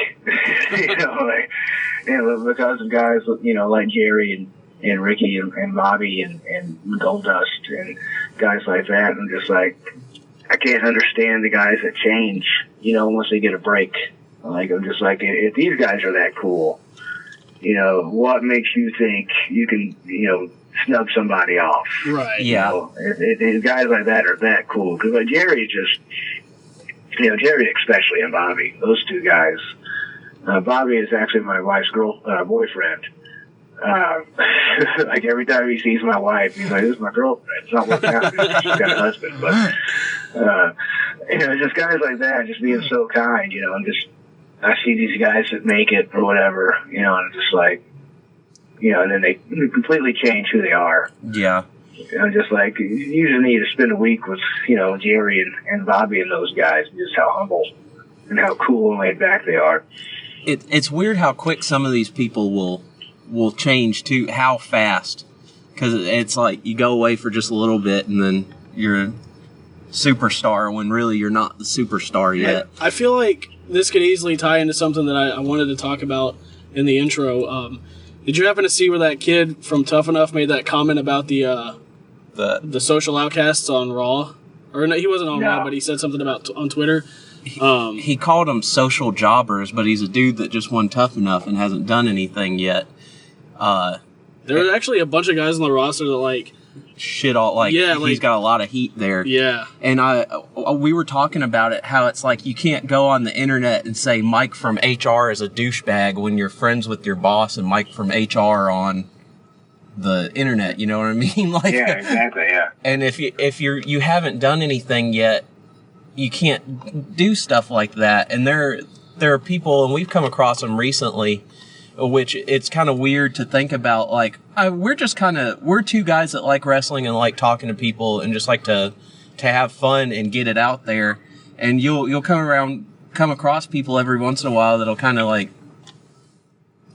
Because of guys, like Jerry and Ricky and Bobby and Goldust and guys like that. I'm just like, I can't understand the guys that change, once they get a break. Like, I'm just like, if these guys are that cool, what makes you think you can, snub somebody off? Right. Yeah. If guys like that are that cool. Because like Jerry Jerry especially, and Bobby, those two guys. Bobby is actually my wife's boyfriend. Like, every time he sees my wife, he's like, this is my girlfriend. It's not working out. She's got a husband. But, just guys like that, just being so kind, and just, I see these guys that make it or whatever, and I'm just like, and then they completely change who they are. Yeah. Just like, you usually need to spend a week with, Jerry and Bobby and those guys, just how humble and how cool and laid back they are. It's weird how quick some of these people will change too, how fast. Because it's like, you go away for just a little bit and then you're a superstar when really you're not the superstar yet. I feel like this could easily tie into something that I wanted to talk about in the intro. Did you happen to see where that kid from Tough Enough made that comment about the social outcasts on Raw? Or no, he wasn't on Raw, but he said something about on Twitter. He called them social jobbers, but he's a dude that just won Tough Enough and hasn't done anything yet. There are actually a bunch of guys on the roster that, like, shit all, like, he's got a lot of heat there. Yeah. And we were talking about it, how it's like, you can't go on the internet and say Mike from HR is a douchebag when you're friends with your boss and Mike from HR on the internet, you know what I mean? Like, yeah, exactly, yeah. And if you haven't done anything yet, you can't do stuff like that. And there are people, and we've come across them recently, which it's kind of weird to think about. Like, we're two guys that like wrestling and like talking to people and just like to have fun and get it out there. And you'll come across people every once in a while that'll kind of like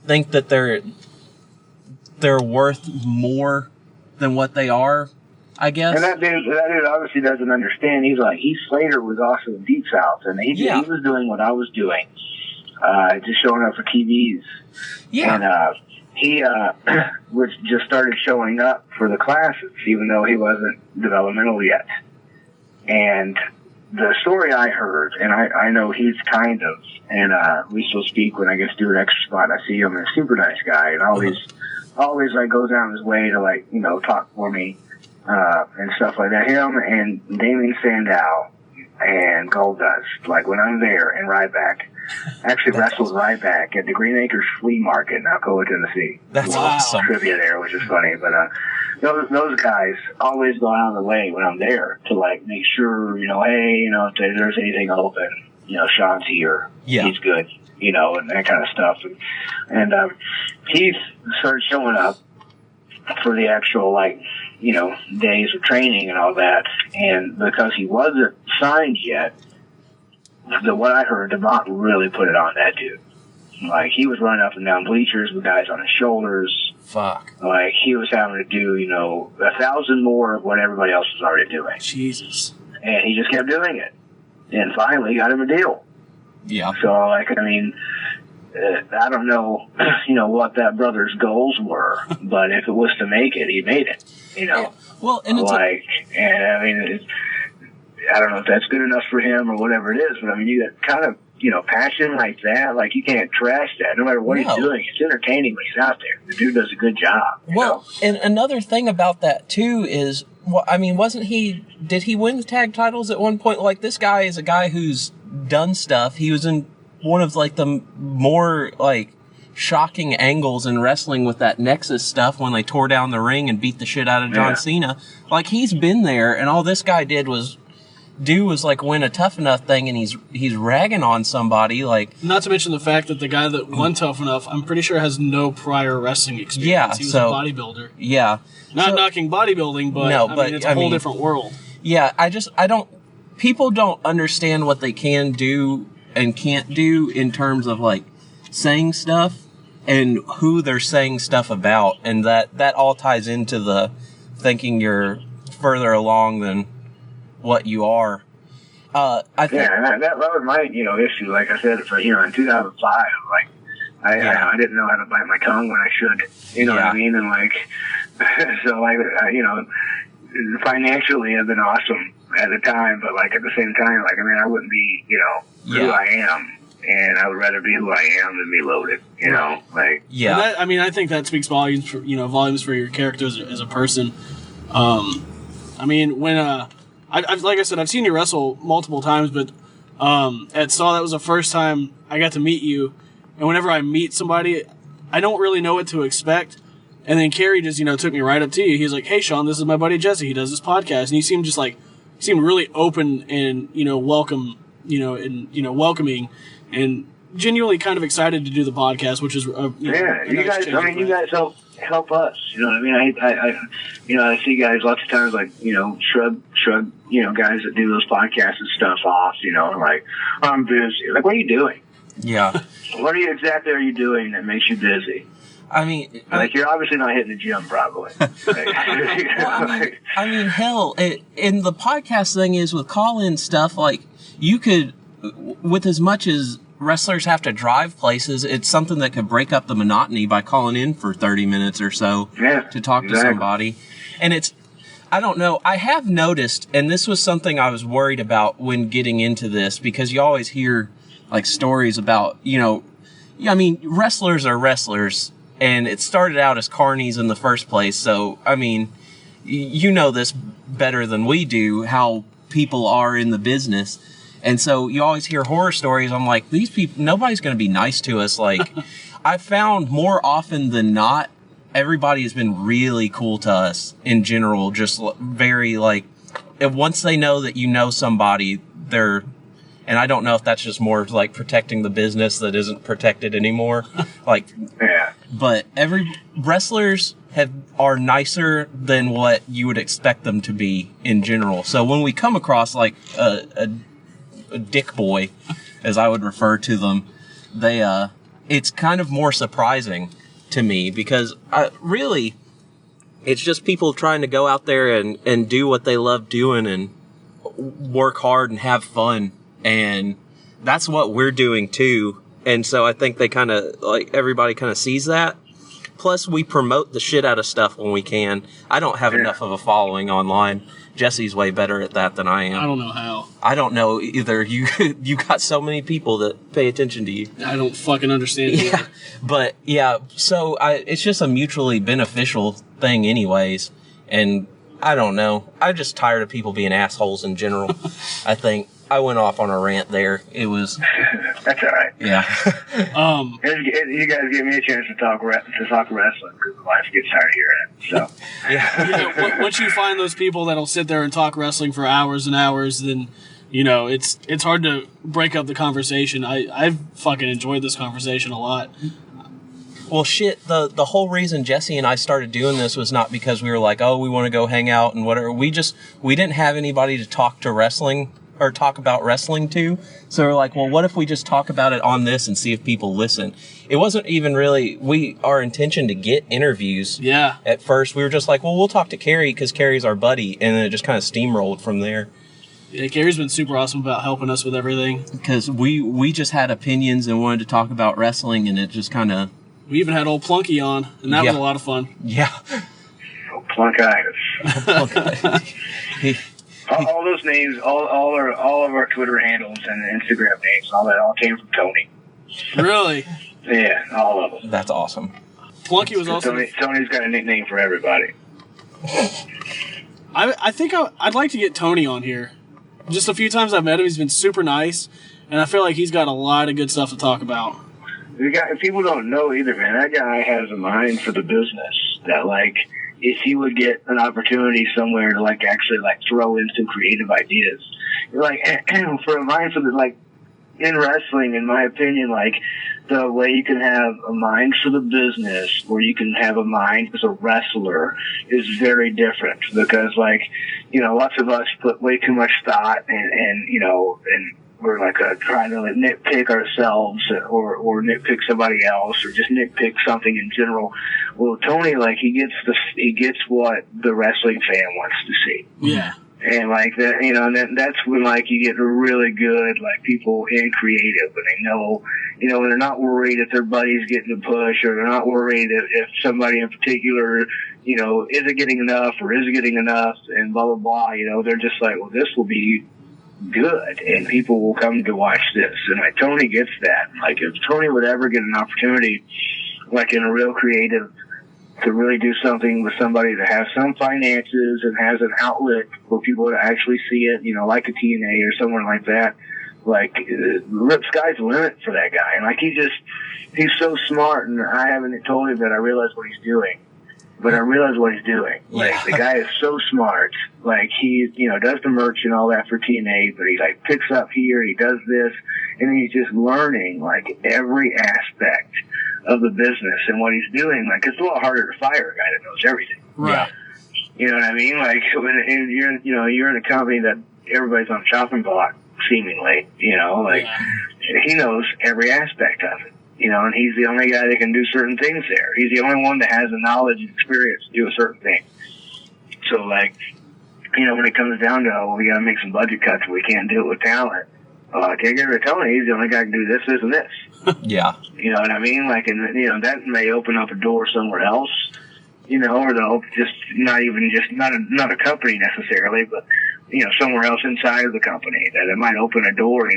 think that they're worth more than what they are, I guess. And that dude obviously doesn't understand. He's like, Heath Slater was also in Deep South, and he was doing what I was doing, just showing up for TVs. Yeah. And he was just started showing up for the classes, even though he wasn't developmental yet. And the story I heard, and I know he's kind of, and we still speak when I get to do an extra spot. I see him, and a super nice guy, and always like goes out of his way to, like, talk for me and stuff like that. Him and Damien Sandow and Goldust, like, when I'm there in Ryback, actually wrestled Ryback at the Green Acres Flea Market in Alcoa, Tennessee. That's awesome. Trivia there, which is funny. But those guys always go out of the way when I'm there to like make sure, hey, if there's anything open, Shawn's here. Yeah. He's good, and that kind of stuff. And he started showing up for the actual days of training and all that. And because he wasn't signed yet, what I heard, DeMont really put it on that dude. Like, he was running up and down bleachers with guys on his shoulders. Fuck. Like, he was having to do, 1,000 more of what everybody else was already doing. Jesus. And he just kept doing it. And finally got him a deal. Yeah. So, I don't know, what that brother's goals were, but if it was to make it, he made it, Yeah. Well, and it's I don't know if that's good enough for him or whatever it is, but you got kind of, passion like that, like you can't trash that no matter what he's doing. It's entertaining when he's out there. The dude does a good job. And another thing about that too is, did he win the tag titles at one point? Like, this guy is a guy who's done stuff. He was in one of the more shocking angles in wrestling with that Nexus stuff when they tore down the ring and beat the shit out of John Cena. Like, he's been there, and all this guy did was win a Tough Enough thing, and he's ragging on somebody. Not to mention the fact that the guy that won Tough Enough, I'm pretty sure has no prior wrestling experience. Yeah, he was a bodybuilder. Yeah. Not knocking bodybuilding, but it's a whole different world. Yeah, people don't understand what they can do and can't do in terms of saying stuff and who they're saying stuff about, and that all ties into the thinking you're further along than what you are. I think that was my issue. Like I said, for in 2005, I didn't know how to bite my tongue when I should. You know what I mean? And so financially I've been awesome at the time, but at the same time, I wouldn't be who I am, and I would rather be who I am than be loaded. I think that speaks volumes for your character as a person. When I've like I said, I've seen you wrestle multiple times, but at Saw, that was the first time I got to meet you. And whenever I meet somebody, I don't really know what to expect. And then Kerry just, took me right up to you. He's like, "Hey, Shawn, this is my buddy Jesse. He does this podcast." And you seemed seemed really open and, welcome, welcoming and genuinely kind of excited to do the podcast, which is, you guys help us. You know what I mean? I see guys lots of times shrug, guys that do those podcasts and stuff off, I'm busy. What are you doing? Yeah. What exactly are you doing that makes you busy? You're obviously not hitting the gym, probably. Hell, and the podcast thing is with call-in stuff, you could, with as much as wrestlers have to drive places, it's something that could break up the monotony by calling in for 30 minutes or so to talk to somebody. And I don't know, I have noticed, and this was something I was worried about when getting into this, because you always hear stories about, wrestlers are wrestlers, and it started out as carnies in the first place. So, this better than we do, how people are in the business. And so you always hear horror stories. I'm like, these people, nobody's going to be nice to us. I found more often than not, everybody has been really cool to us in general. Just very once they know that somebody, they're, and I don't know if that's just more protecting the business that isn't protected anymore. But wrestlers are nicer than what you would expect them to be in general. So when we come across a dick boy, as I would refer to them, it's kind of more surprising to me, because it's just people trying to go out there and do what they love doing and work hard and have fun. And that's what we're doing too. And so I think they kind of, everybody kind of sees that. Plus, we promote the shit out of stuff when we can. I don't have enough of a following online. Jesse's way better at that than I am. I don't know how. I don't know either. You got so many people that pay attention to you. I don't fucking understand it. Yeah. But, so it's just a mutually beneficial thing anyways. And I don't know. I'm just tired of people being assholes in general, I think. I went off on a rant there. It was. That's all right. Yeah. You guys give me a chance to talk wrestling because the wife gets tired of hearing it. So. Yeah, once you find those people that'll sit there and talk wrestling for hours and hours, then it's hard to break up the conversation. I've fucking enjoyed this conversation a lot. Well, shit, the whole reason Jesse and I started doing this was not because we were like, oh, we want to go hang out and whatever. We didn't have anybody to talk to wrestling or talk about wrestling to. So we're like, well, what if we just talk about it on this and see if people listen? It wasn't even really our intention to get interviews. Yeah. At first, we were just like, well, we'll talk to Carrie because Carrie's our buddy. And then it just kind of steamrolled from there. Yeah, Carrie's been super awesome about helping us with everything. Because we just had opinions and wanted to talk about wrestling, and it just kind of... We even had old Plunky on, and that was a lot of fun. Yeah. Oh, Plunkitis. all those names, all of our Twitter handles and Instagram names, all that all came from Tony. Really? Yeah, all of them. That's awesome. Plunky was also... Tony's got a nickname for everybody. I think I'd like to get Tony on here. Just a few times I've met him, he's been super nice, and I feel like he's got a lot of good stuff to talk about. People don't know either, man. That guy has a mind for the business that, like, if he would get an opportunity somewhere to, like, actually, like, throw in some creative ideas, like, and for a mind for the, like, in wrestling, in my opinion, like, the way you can have a mind for the business or you can have a mind as a wrestler is very different because, like, lots of us put way too much thought and we're like trying to like nitpick ourselves or nitpick somebody else or just nitpick something in general. Well, Tony, like, he gets what the wrestling fan wants to see. Yeah. And like that, and that's when like you get really good like people in creative, and they know, when they're not worried if their buddy's getting a push, or they're not worried if somebody in particular, isn't getting enough or is getting enough, and blah blah blah. They're just like, well, this will be good, and people will come to watch this. And like Tony gets that. Like if Tony would ever get an opportunity, like in a real creative, to really do something with somebody that has some finances and has an outlet for people to actually see it, like a TNA or someone like that, like the sky's the limit for that guy. And like he's so smart, and I haven't told him that I realize what he's doing. But I realize what he's doing. Like, the guy is so smart. Like, he, does the merch and all that for TNA, but he, like, picks up here, he does this, and he's just learning, like, every aspect of the business and what he's doing. Like, it's a lot harder to fire a guy that knows everything. Right. You know what I mean? Like, when you're in a company that everybody's on the chopping block, seemingly, he knows every aspect of it. And he's the only guy that can do certain things there. He's the only one that has the knowledge and experience to do a certain thing. So, like, when it comes down to, oh, we got to make some budget cuts, we can't do it with talent. I can't get rid of Tony. He's the only guy who can do this, this, and this. Yeah. You know what I mean? Like, and that may open up a door somewhere else. Or they'll just not a company necessarily, but somewhere else inside of the company that it might open a door.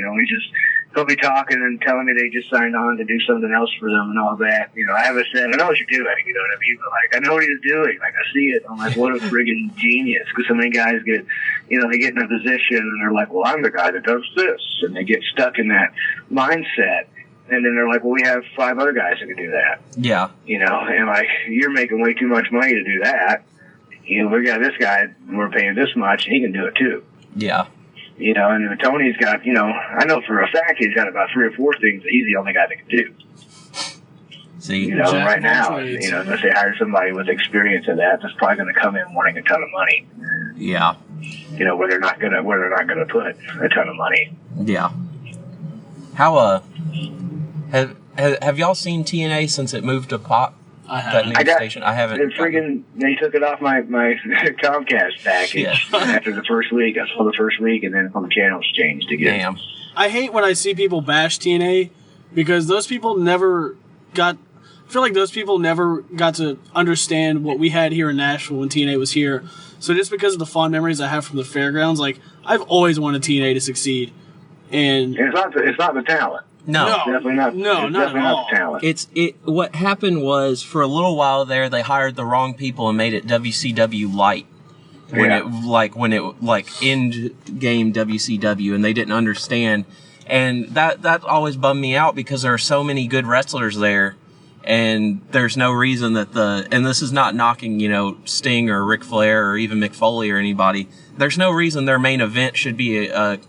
He'll be talking and telling me they just signed on to do something else for them and all that. I haven't said, I know what you're doing, you know what I mean? But, like, I know what he's doing. Like, I see it. I'm like, what a friggin' genius. Because so many guys get, they get in a position and they're like, well, I'm the guy that does this. And they get stuck in that mindset. And then they're like, well, we have 5 other guys that can do that. Yeah. And like, you're making way too much money to do that. We got this guy, we're paying this much, and he can do it too. Yeah. And Tony's got, I know for a fact he's got about 3 or 4 things that he's the only guy that can do. See, right now, unless they hire somebody with experience in that, that's probably going to come in wanting a ton of money. Yeah. Where they're not gonna put a ton of money. Yeah. How have y'all seen TNA since it moved to Pop? That new station? I haven't. They took it off my Comcast package after the first week. I saw the first week, and then the channels changed again. Damn. I hate when I see people bash TNA because those people never got. I feel like those people never got to understand what we had here in Nashville when TNA was here. So just because of the fond memories I have from the fairgrounds, like, I've always wanted TNA to succeed. And it's not the talent. No, definitely not. No, not at all. The talent. What happened was, for a little while there, they hired the wrong people and made it WCW light. when it end game WCW, and they didn't understand, and that always bummed me out because there are so many good wrestlers there, and there's no reason that and this is not knocking, Sting or Ric Flair or even Mick Foley or anybody. There's no reason their main event should be a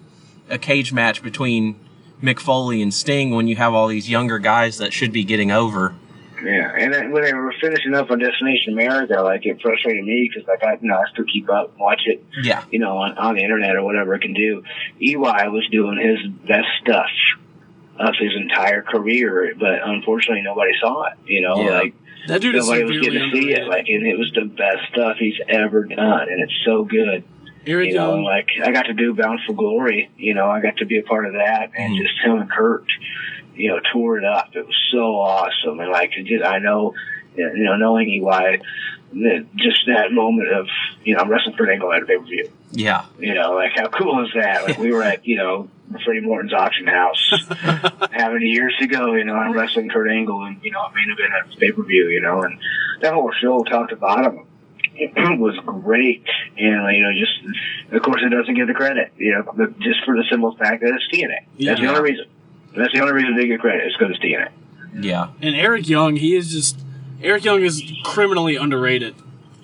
cage match between Mick Foley and Sting when you have all these younger guys that should be getting over. Yeah, and then when they were finishing up on Destination America, it frustrated me because I still keep up and watch it. Yeah. On the internet or whatever it can do. EY was doing his best stuff of his entire career, but unfortunately nobody saw it. That dude nobody was getting to see it. And it was the best stuff he's ever done, and it's so good. Eric Young. I got to do Bound for Glory. I got to be a part of that, and just him and Kurt. Tore it up. It was so awesome. And I know, knowing EY, just that moment of, I'm wrestling Kurt Angle at a pay-per-view. Yeah. How cool is that? We were at, Freddie Morton's auction house how many years ago, I'm wrestling Kurt Angle and, main event at pay-per-view, and that whole show top to bottom was great. And, just, of course, it doesn't get the credit, but just for the simple fact that it's TNA. That's the only reason. That's the only reason they get credit is because it's TNA. Yeah. And Eric Young, Eric Young is criminally underrated.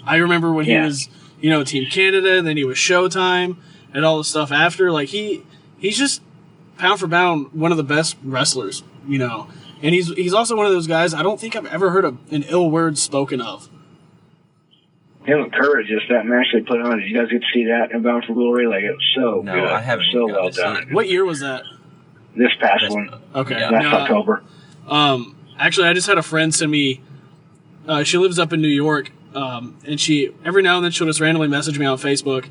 I remember when he was, Team Canada, then he was Showtime, and all the stuff after. He's just pound for pound one of the best wrestlers, And he's also one of those guys. I don't think I've ever heard an ill word spoken of. Him and Courage, just that match they put on. Did you guys get to see that in Bound for Glory? It was so good. I haven't. So well done. What year was that? This past one. Okay. Last October. Actually, I just had a friend send me, she lives up in New York, and she, every now and then she'll just randomly message me on Facebook.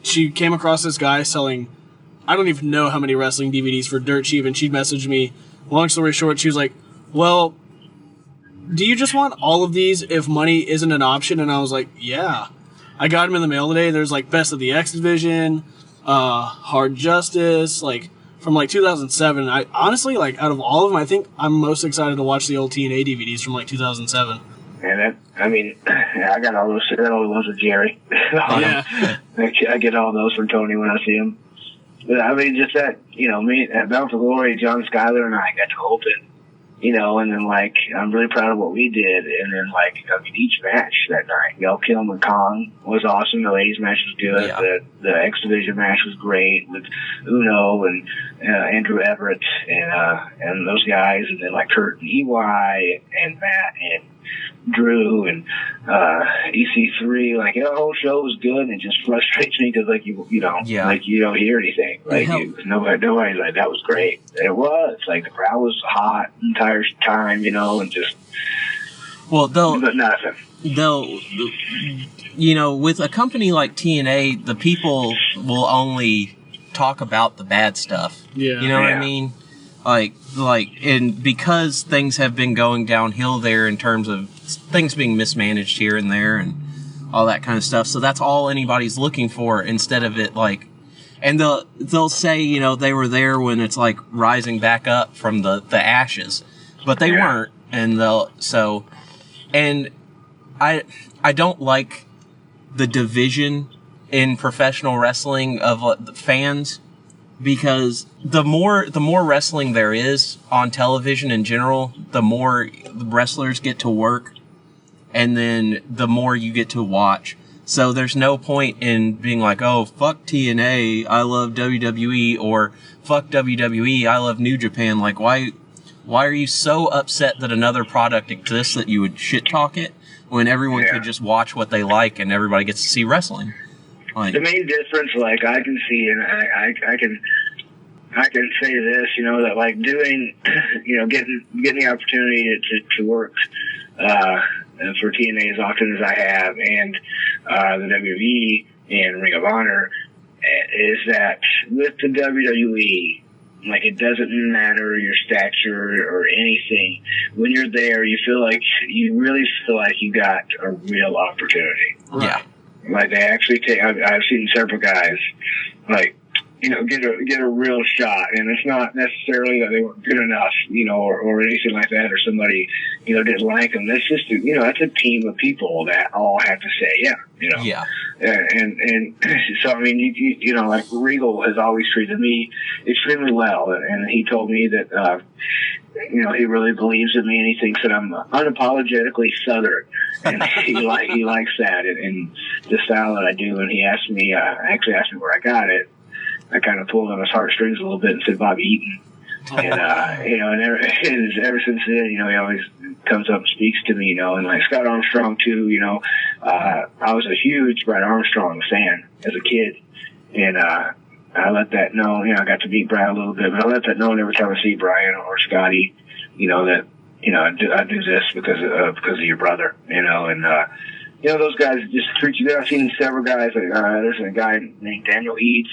She came across this guy selling, I don't even know how many wrestling DVDs for dirt cheap, and she'd messaged me. Long story short, she was like, well, do you just want all of these if money isn't an option? And I was like, yeah. I got them in the mail today. There's Best of the X Division, Hard Justice, from 2007. I honestly, out of all of them, I think I'm most excited to watch the old TNA DVDs from 2007. And I got all those. That only ones with Jerry. Yeah. I get all those from Tony when I see him. But just that, me at Bound for Glory, John Schuyler and I got to open, and then I'm really proud of what we did. And then each match that night, Kim and Kong was awesome. The ladies match was good. Yeah. The X Division match was great with Uno and Andrew Everett and those guys. And then Kurt and EY and Matt and Drew and EC3, the whole show was good, and it just frustrates me because you don't hear anything. Nobody's like, that was great. And it was the crowd was hot the entire time, and just but nothing. With a company like TNA, the people will only talk about the bad stuff. Yeah. You know what I mean? And because things have been going downhill there in terms of things being mismanaged here and there and all that kind of stuff. So that's all anybody's looking for instead of it and they'll say, they were there when it's rising back up from the ashes, but they weren't. And I don't like the division in professional wrestling of the fans, because the more wrestling there is on television in general, the more the wrestlers get to work, and then the more you get to watch. So there's no point in being oh, fuck TNA, I love WWE, or fuck WWE, I love New Japan. Why are you so upset that another product exists that you would shit talk it when everyone could just watch what they like and everybody gets to see wrestling? The main difference, I can see, and I can say this, that doing, getting the opportunity to work for TNA as often as I have, and the WWE and Ring of Honor, is that with the WWE, it doesn't matter your stature or anything. When you're there, you really feel like you got a real opportunity. Yeah. They actually take. I've seen several guys get a real shot. And it's not necessarily that they weren't good enough, or anything like that, or somebody, didn't like them. That's just, that's a team of people that all have to say, yeah. Yeah. And so, I mean, like Regal has always treated me extremely well. And he told me that, he really believes in me, and he thinks that I'm unapologetically Southern. And he likes that and the style that I do. And he actually asked me where I got it. I kind of pulled on his heartstrings a little bit and said Bobby Eaton. And, and ever since then, he always comes up and speaks to me, and like Scott Armstrong too, I was a huge Brad Armstrong fan as a kid. And, I let that know, I got to meet Brad a little bit, but I let that know every time I see Brian or Scotty, that, I do this because of your brother, and, those guys just treat you there. I've seen several guys. There's a guy named Daniel Eads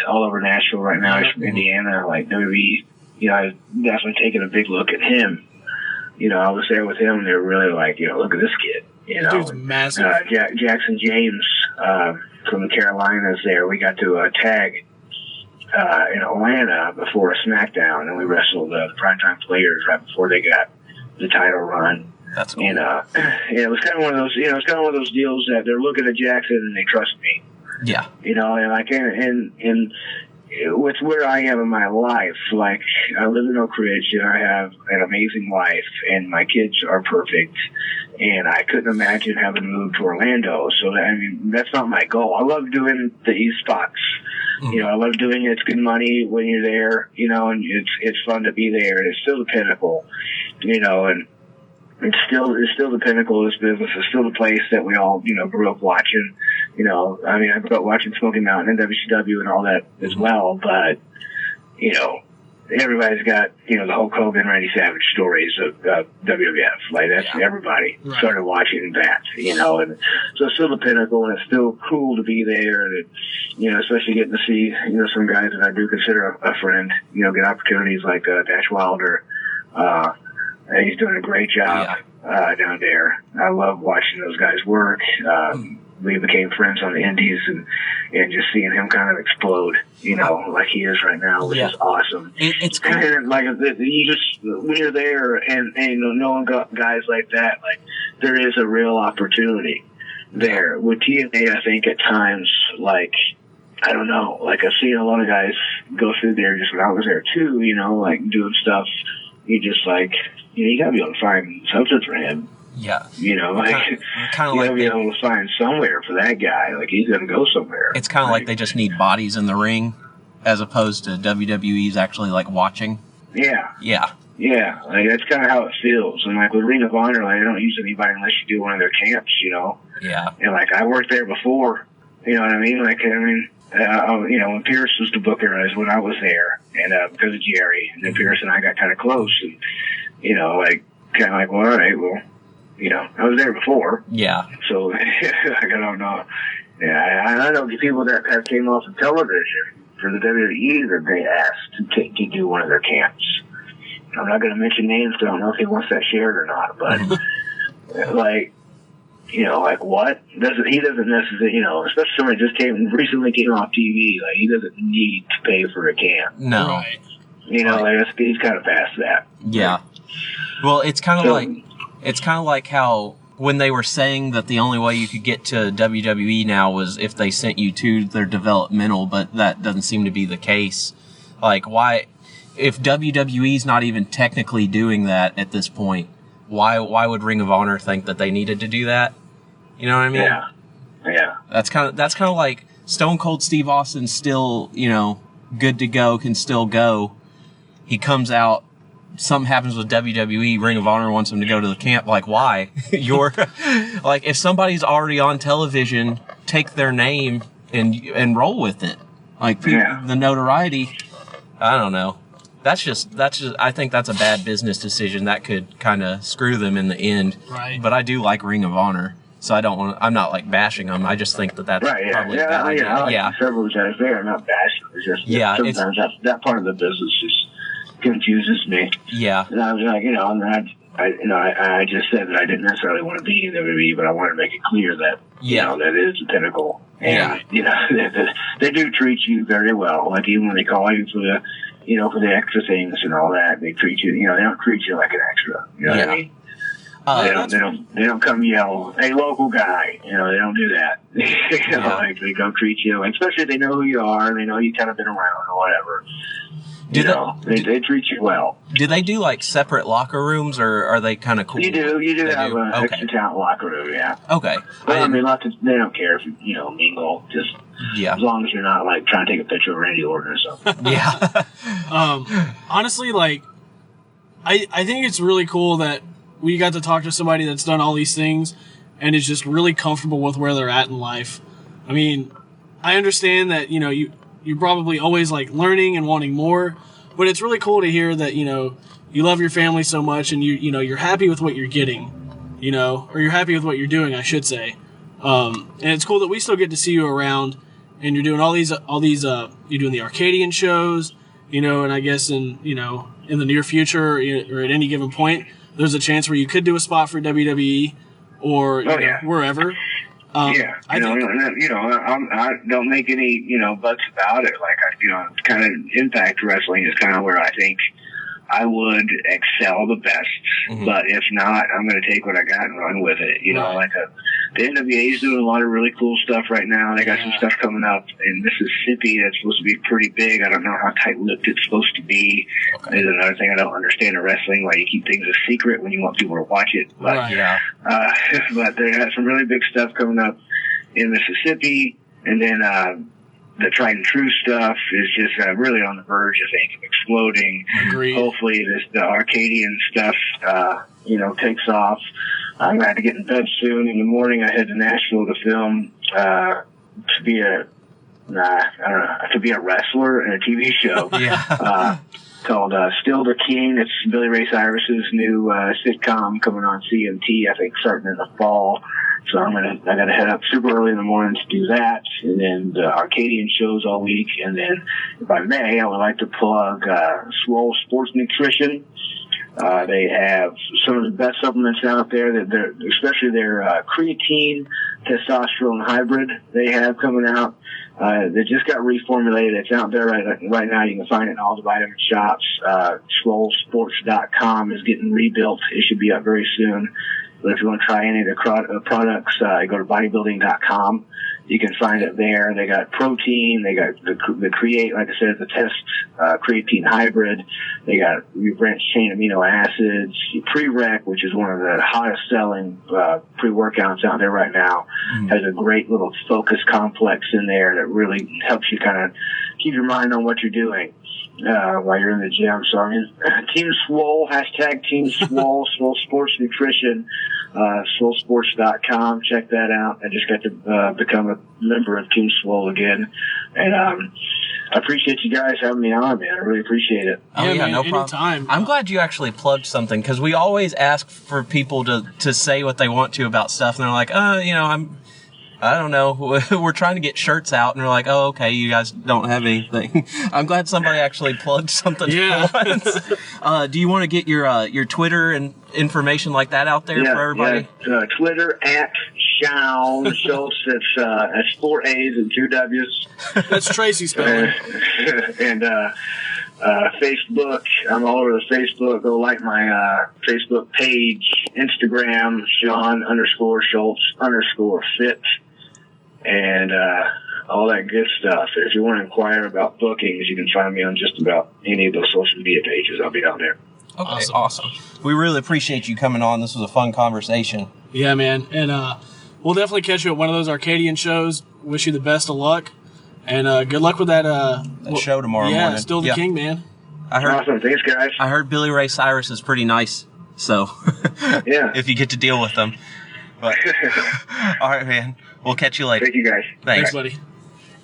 all over Nashville right now. He's from Indiana, like WWE. I've definitely taken a big look at him. I was there with him, and they were really like, look at this kid. Dude's massive. Jackson James from the Carolinas there. We got to tag in Atlanta before a SmackDown, and we wrestled the Primetime Players right before they got the title run. That's cool. And it was kind of one of those, it's kind of one of those deals that they're looking at Jackson and they trust me. Yeah. And like and with where I am in my life, like I live in Oak Ridge and I have an amazing life and my kids are perfect, and I couldn't imagine having to move to Orlando. So that's not my goal. I love doing the East spots. I love doing it. It's good money when you're there, and it's fun to be there. And it's still the pinnacle, and it's still the pinnacle of this business. It's still the place that we all, grew up watching. I grew up watching Smoky Mountain and WCW and all that as well. But, everybody's got, the Hulk Hogan, Randy Savage stories of WWF. Like, that's everybody started watching that, and so it's still the pinnacle, and it's still cool to be there. And, especially getting to see, some guys that I do consider a friend, get opportunities like Dash Wilder. And he's doing a great job down there. I love watching those guys work. We became friends on the Indies, and just seeing him kind of explode, like he is right now, which is awesome. It's cool. And like you just when you're there and knowing guys like that, like there is a real opportunity there. With TNA, I think at times, like I don't know, like I've seen a lot of guys go through there just when I was there too, like doing stuff. You just like. You gotta be able to find something for him. Yeah. Like kind of you like gotta be able to find somewhere for that guy. Like he's gonna go somewhere. It's kind of like they just need bodies in the ring, as opposed to WWE's actually like watching. Yeah. Yeah. Yeah. Like that's kind of how it feels. And like with Ring of Honor, like they don't use anybody unless you do one of their camps. Yeah. And like I worked there before. You know what I mean? Like when Pierce was the booker, is when I was there, and because of Jerry, and then Pierce and I got kind of close, and. Well, all right, well, I was there before. Yeah. So, I don't know. Yeah, I know people that have came off of television for the WWE that they asked to do one of their camps. I'm not going to mention names, so I don't know if he wants that shared or not, but, like what? He doesn't necessarily, especially somebody just recently came off TV, like, he doesn't need to pay for a camp. No. Right. He's kind of past that. Yeah. Well, it's kind of like how when they were saying that the only way you could get to WWE now was if they sent you to their developmental, but that doesn't seem to be the case. Like, why, if WWE's not even technically doing that at this point, why would Ring of Honor think that they needed to do that? You know what I mean? Yeah. Yeah. That's kind of like Stone Cold Steve Austin's still, good to go, can still go. He comes out, something happens with WWE, Ring of Honor wants him to go to the camp. Like, why? You're like, if somebody's already on television, take their name and roll with it. Like, the notoriety. I don't know. That's just. I think that's a bad business decision that could kind of screw them in the end. Right. But I do like Ring of Honor, so I don't want. I'm not like bashing them. I just think that's probably a bad idea. I like several guys there. I'm not bashing. It's just sometimes that part of the business just confuses me. Yeah. And I was like, I just said that I didn't necessarily want to be in WWE, but I wanted to make it clear that You know, that is the pinnacle. And, you know, they do treat you very well. Like, even when they call you for the, you know, for the extra things and all that, they treat you, you know, they don't treat you like an extra. You know what I mean? They don't come yell, "Hey, local guy," you know, they don't do that. You know, like, they go treat you, especially if they know who you are and they know you kind of been around or whatever. They treat you well. Do they do like separate locker rooms, or are they kind of cool? You do have an extra talent locker room, yeah. Okay. But I mean, they don't care if you know, mingle, just as long as you're not like trying to take a picture of Randy Orton or something. Honestly, like, I think it's really cool that we got to talk to somebody that's done all these things and is just really comfortable with where they're at in life. I mean, I understand that, you know, you're probably always like learning and wanting more, but it's really cool to hear that, you know, you love your family so much and you know, you're happy with what you're getting, you know, or you're happy with what you're doing, I should say. And it's cool that we still get to see you around and you're doing all these, you're doing the Arcadian shows, you know, and I guess in the near future or at any given point, there's a chance where you could do a spot for WWE or wherever. I don't make any, you know, buts about it. Like, it's kind of Impact Wrestling is kind of where I think I would excel the best. Mm-hmm. But if not, I'm going to take what I got and run with it. You know, like the NWA is doing a lot of really cool stuff right now. They got some stuff coming up in Mississippi that's supposed to be pretty big. I don't know how tight-lipped it's supposed to be. Okay. There's another thing I don't understand in wrestling, why you keep things a secret when you want people to watch it. But, but they got some really big stuff coming up in Mississippi. And then the Tried and True stuff is just really on the verge, I think, of exploding. Agreed. Hopefully the Arcadian stuff, takes off. I'm going to have to get in bed soon. In the morning, I head to Nashville to film to be a wrestler in a TV show called Still the King. It's Billy Ray Cyrus's new sitcom coming on CMT, I think, starting in the fall. So I got to head up super early in the morning to do that, and then the Arcadian shows all week. And then, if I may, I would like to plug Swole Sports Nutrition. They have some of the best supplements out there, especially their creatine testosterone hybrid they have coming out. They just got reformulated. It's out there right now. You can find it in all the vitamin shops. SwoleSports.com is getting rebuilt. It should be up very soon. But if you want to try any of the products, go to bodybuilding.com. You can find it there. They got protein. They got the Create, like I said, the Test creatine hybrid. They got branched chain amino acids. Pre-Rec, which is one of the hottest selling pre-workouts out there right now, has a great little focus complex in there that really helps you kind of keep your mind on what you're doing while you're in the gym. So, I mean, Team Swole, hashtag Team Swole, Swole Sports Nutrition, SwoleSports.com. Check that out. I just got to become a member of Team Swole again. And I appreciate you guys having me on, man. I really appreciate it. Oh, yeah, no problem. Anytime. I'm glad you actually plugged something, because we always ask for people to say what they want to about stuff, and they're like, I don't know. We're trying to get shirts out, and we're like, oh, okay, you guys don't have anything. I'm glad somebody actually plugged something for once. Do you want to get your Twitter and information like that out there for everybody? Yeah. Twitter at Shawn Schultz. That's 4 A's and 2 W's. That's Tracy spelling. And Facebook. I'm all over the Facebook. Go like my Facebook page. Instagram, Shawn_Schultz_fit. And all that good stuff. If you want to inquire about bookings, you can find me on just about any of those social media pages. I'll be down there. Okay, awesome. We really appreciate you coming on. This was a fun conversation. Yeah, man. And we'll definitely catch you at one of those Arcadian shows. Wish you the best of luck. And good luck with that show tomorrow morning. Yeah, Still the King, man. Awesome. Thanks, guys. I heard Billy Ray Cyrus is pretty nice. So, if you get to deal with them. But, all right, man. We'll catch you later. Thank you, guys. Thanks, buddy.